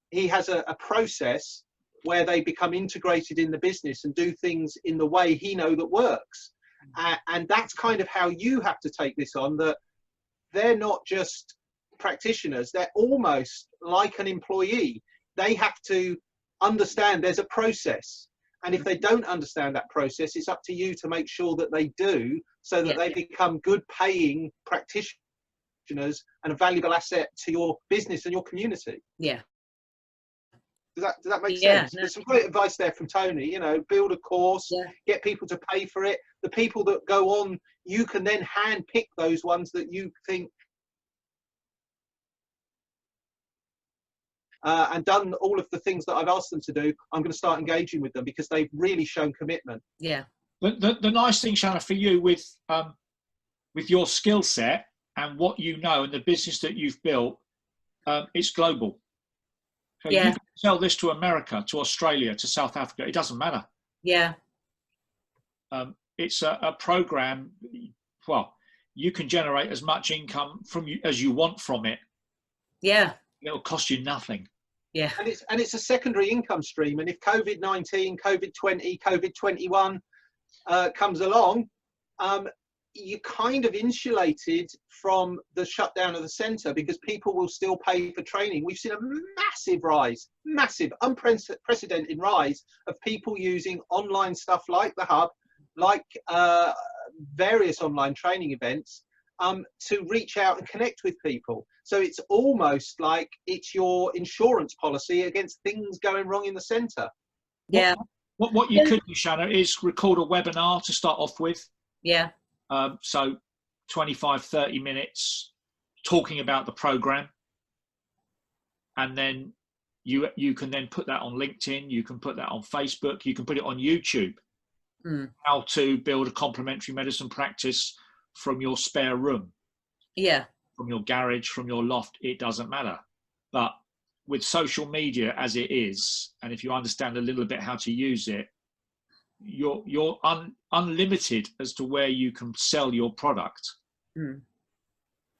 He has a process where they become integrated in the business and do things in the way he knows that works. And that's kind of how you have to take this on, that they're not just practitioners, they're almost like an employee. They have to understand there's a process. And if they don't understand that process, it's up to you to make sure that they do, so that they become good paying practitioners and a valuable asset to your business and your community. Yeah. Does that make sense? No. There's some great advice there from Tony. You know, build a course, get people to pay for it. The people that go on, you can then hand pick those ones that you think and done all of the things that I've asked them to do. I'm going to start engaging with them because they've really shown commitment. Yeah. The nice thing, Shanna, for you with your skill set and what you know and the business that you've built, it's global. So you can sell this to America, to Australia, to South Africa. It doesn't matter. Yeah. It's a program. Well, you can generate as much income as you want from it. Yeah. It'll cost you nothing. Yeah. And it's a secondary income stream. And if COVID-19, COVID-20, COVID-21 comes along, you're kind of insulated from the shutdown of the centre, because people will still pay for training. We've seen a massive, unprecedented rise of people using online stuff like the Hub, like various online training events, to reach out and connect with people. So it's almost like it's your insurance policy against things going wrong in the centre. Yeah. What you could do, Shanna, is record a webinar to start off with. Yeah. So 25, 30 minutes talking about the program. And then You can then put that on LinkedIn, you can put that on Facebook, you can put it on YouTube. How to build a complementary medicine practice from your spare room. Yeah. From your garage, from your loft, it doesn't matter. But with social media as it is, and if you understand a little bit how to use it, you're unlimited as to where you can sell your product.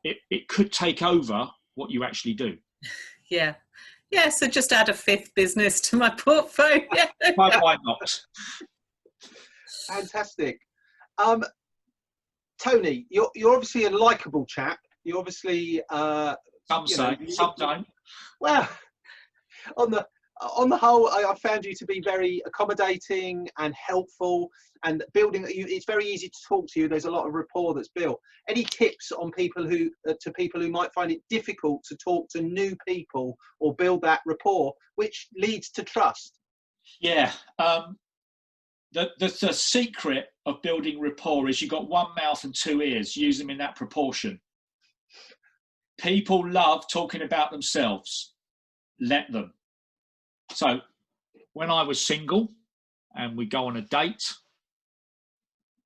It could take over what you actually do. Yeah. Yeah, so just add a 5th business to my portfolio. Why not? Fantastic. Tony, you're obviously a likable chap. You're obviously some say, some don't. Well, on the whole, I found you to be very accommodating and helpful, and building. It's very easy to talk to you. There's a lot of rapport that's built. Any tips on people who might find it difficult to talk to new people or build that rapport, which leads to trust? Yeah. The secret of building rapport is you've got one mouth and 2 ears. Use them in that proportion. People love talking about themselves. Let them. So when I was single and we go on a date,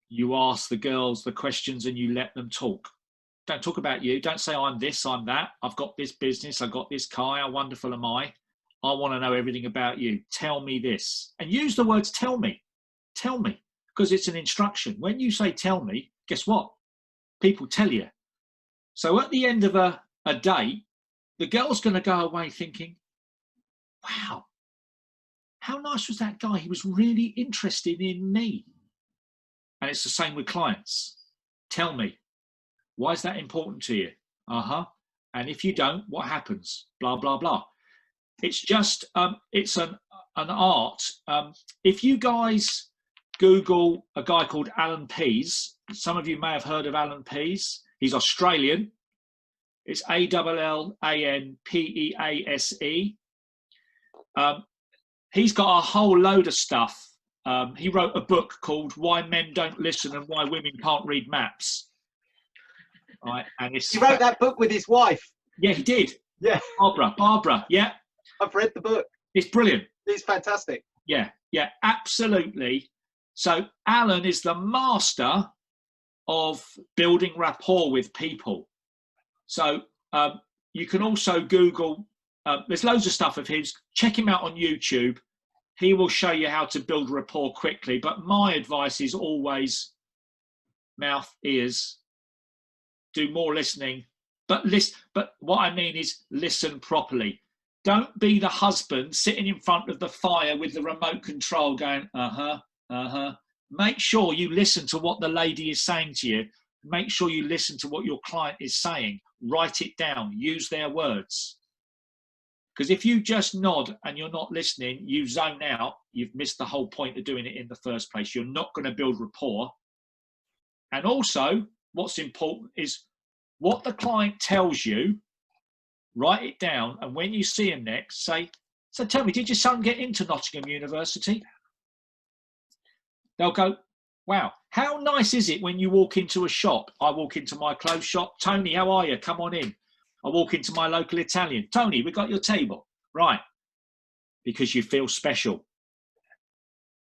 you ask the girls the questions and you let them talk. Don't talk about you. Don't say I'm this, I'm that. I've got this business. I've got this car. How wonderful am I? I want to know everything about you. Tell me this. And use the words tell me. Tell me. Because it's an instruction. When you say tell me, guess what? People tell you. So at the end of a date, the girl's going to go away thinking, wow, how nice was that guy? He was really interested in me. And it's the same with clients. Tell me, why is that important to you? And if you don't, what happens? Blah, blah, blah. It's just, it's an art. If you guys Google a guy called Alan Pease, some of you may have heard of Alan Pease. He's Australian. It's ALLANPEASE. He's got a whole load of stuff. He wrote a book called Why Men Don't Listen and Why Women Can't Read Maps. Right, and he wrote that book with his wife. Yeah, he did. Yeah, Barbara. Yeah, I've read the book. It's brilliant. It's fantastic. Yeah, absolutely. So Alan is the master of building rapport with people. So you can also Google. There's loads of stuff of his. Check him out on YouTube. He will show you how to build rapport quickly. But my advice is always mouth, ears. Do more listening. But what I mean is listen properly. Don't be the husband sitting in front of the fire with the remote control going, Make sure you listen to what the lady is saying to you. Make sure you listen to what your client is saying. Write it down. Use their words. Because if you just nod and you're not listening, you zone out, you've missed the whole point of doing it in the first place. You're not going to build rapport. And also, what's important is what the client tells you, write it down. And when you see him next, say, so tell me, did your son get into Nottingham University? They'll go, wow, how nice is it when you walk into a shop? I walk into my clothes shop. Tony, how are you? Come on in. I walk into my local Italian. Tony, we got your table. Right. Because you feel special.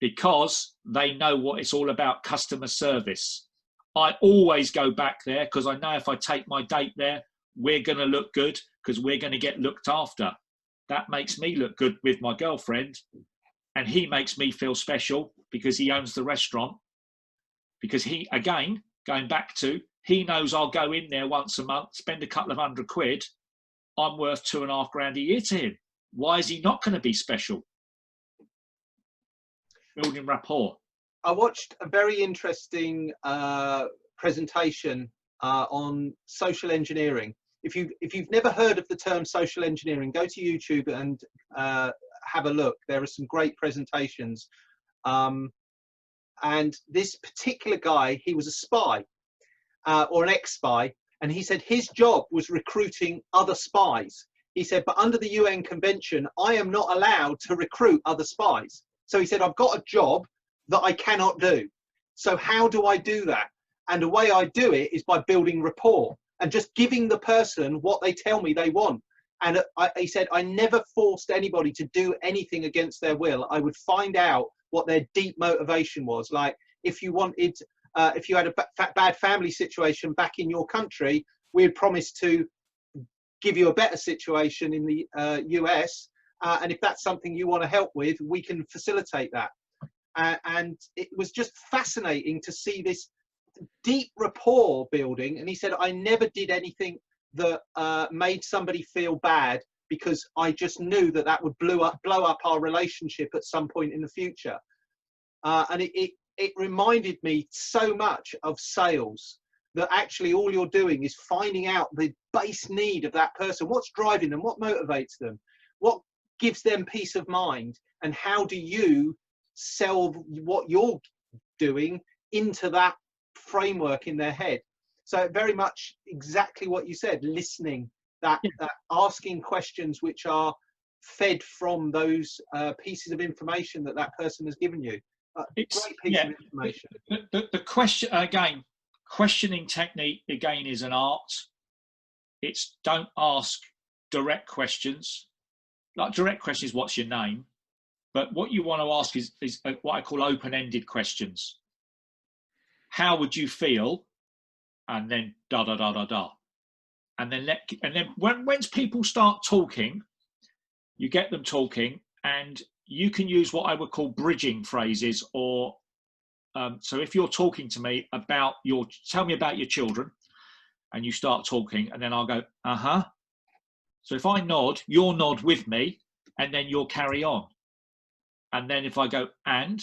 Because they know what it's all about, customer service. I always go back there because I know if I take my date there, we're going to look good because we're going to get looked after. That makes me look good with my girlfriend. And he makes me feel special because he owns the restaurant. Because he, again, going back to, he knows I'll go in there once a month, spend a couple of £100. I'm worth $2,500 a year to him. Why is he not going to be special? Building rapport. I watched a very interesting presentation on social engineering. If you've never heard of the term social engineering, go to YouTube and have a look. There are some great presentations. And this particular guy, he was a spy or an ex-spy, and he said his job was recruiting other spies. He said, but under the UN convention, I am not allowed to recruit other spies. So he said, I've got a job that I cannot do. So how do I do that? And the way I do it is by building rapport and just giving the person what they tell me they want. And he said, I never forced anybody to do anything against their will. I would find out what their deep motivation was. Like, if you wanted, if you had a bad family situation back in your country, we had promised to give you a better situation in the US. And if that's something you want to help with, we can facilitate that. And it was just fascinating to see this deep rapport building. And he said, I never did anything that made somebody feel bad, because I just knew that that would blow up our relationship at some point in the future. And it reminded me so much of sales, that actually all you're doing is finding out the base need of that person. What's driving them? What motivates them? What gives them peace of mind? And how do you sell what you're doing into that framework in their head? So very much exactly what you said, listening, that asking questions which are fed from those pieces of information that person has given you. Great piece of information. The question, again, questioning technique, again, is an art. It's don't ask direct questions. Like, direct questions, what's your name? But what you want to ask is what I call open-ended questions. How would you feel? And then da da da da da, and then once people start talking, you get them talking, and you can use what I would call bridging phrases. Or so if you're talking to me about tell me about your children, and you start talking, and then I'll go uh-huh. So if I nod, you'll nod with me, and then you'll carry on. And then if I go and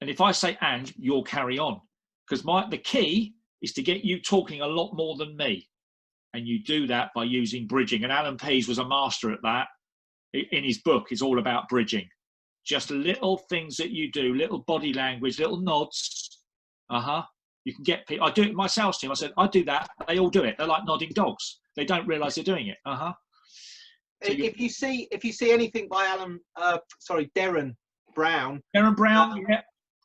if I say and, you'll carry on, because the key is to get you talking a lot more than me. And you do that by using bridging. And Alan Pease was a master at that. In his book, it's all about bridging. Just little things that you do, little body language, little nods. You can get people. I do it in my sales team. I said, I do that. They all do it. They're like nodding dogs. They don't realise they're doing it. So if you see anything by Darren Brown. Darren Brown, yeah.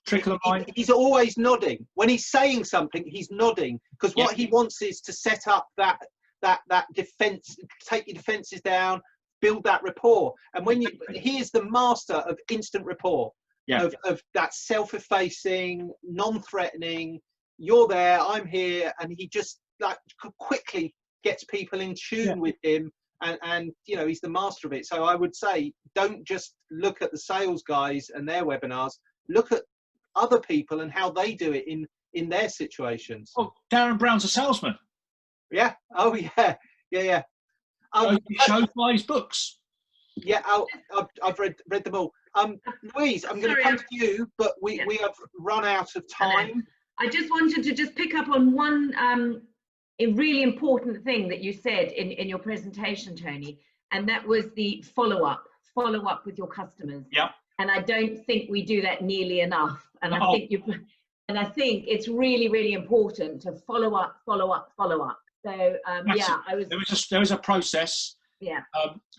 Trickle of mind. He's always nodding. When he's saying something, he's nodding, because what he wants is to set up that defense, take your defenses down, build that rapport. And he is the master of instant rapport, of that self-effacing, non-threatening, you're there, I'm here, and he just like quickly gets people in tune with him. And he's the master of it. So I would say, don't just look at the sales guys and their webinars, look at other people and how they do it in their situations. Oh, Darren Brown's a salesman. Yeah. Oh, yeah. Yeah. He shows by his books. Yeah. I've read them all. Louise, I'm going to come to you, but we have run out of time. I just wanted to just pick up on one a really important thing that you said in your presentation, Tony, and that was the follow-up with your customers. Yeah. And I don't think we do that nearly enough. And I think it's really, really important to follow up. So there was a process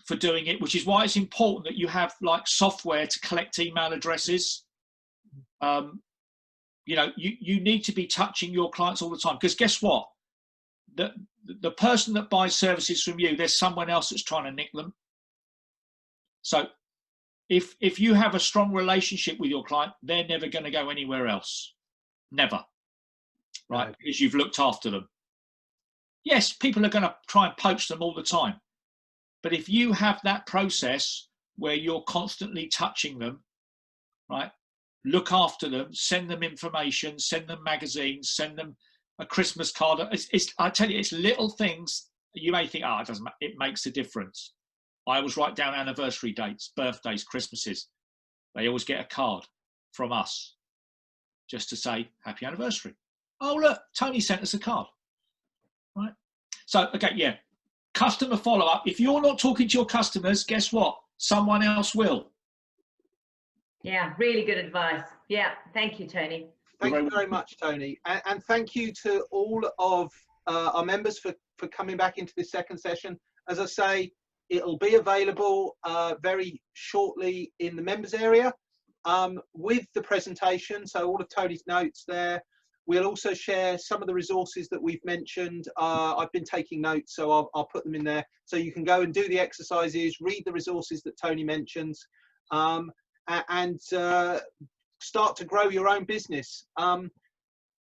for doing it, which is why it's important that you have like software to collect email addresses. You need to be touching your clients all the time, because guess what? The person that buys services from you, there's someone else that's trying to nick them. So if you have a strong relationship with your client, they're never going to go anywhere else. Never. Right? Because you've looked after them. Yes, people are going to try and poach them all the time. But if you have that process where you're constantly touching them, right? Look after them, send them information, send them magazines, send them a Christmas card. I tell you, it's little things. You may think, it doesn't matter. It makes a difference. I always write down anniversary dates, birthdays, Christmases. They always get a card from us just to say happy anniversary. Oh, look, Tony sent us a card. Right. So, okay, customer follow-up. If you're not talking to your customers, guess what? Someone else will. Yeah, really good advice. Yeah, thank you, Tony. Thank you very much, Tony. And thank you to all of our members for coming back into this second session. As I say, it'll be available very shortly in the members area with the presentation. So all of Tony's notes there. We'll also share some of the resources that we've mentioned. I've been taking notes, so I'll put them in there. So you can go and do the exercises, read the resources that Tony mentions, and start to grow your own business.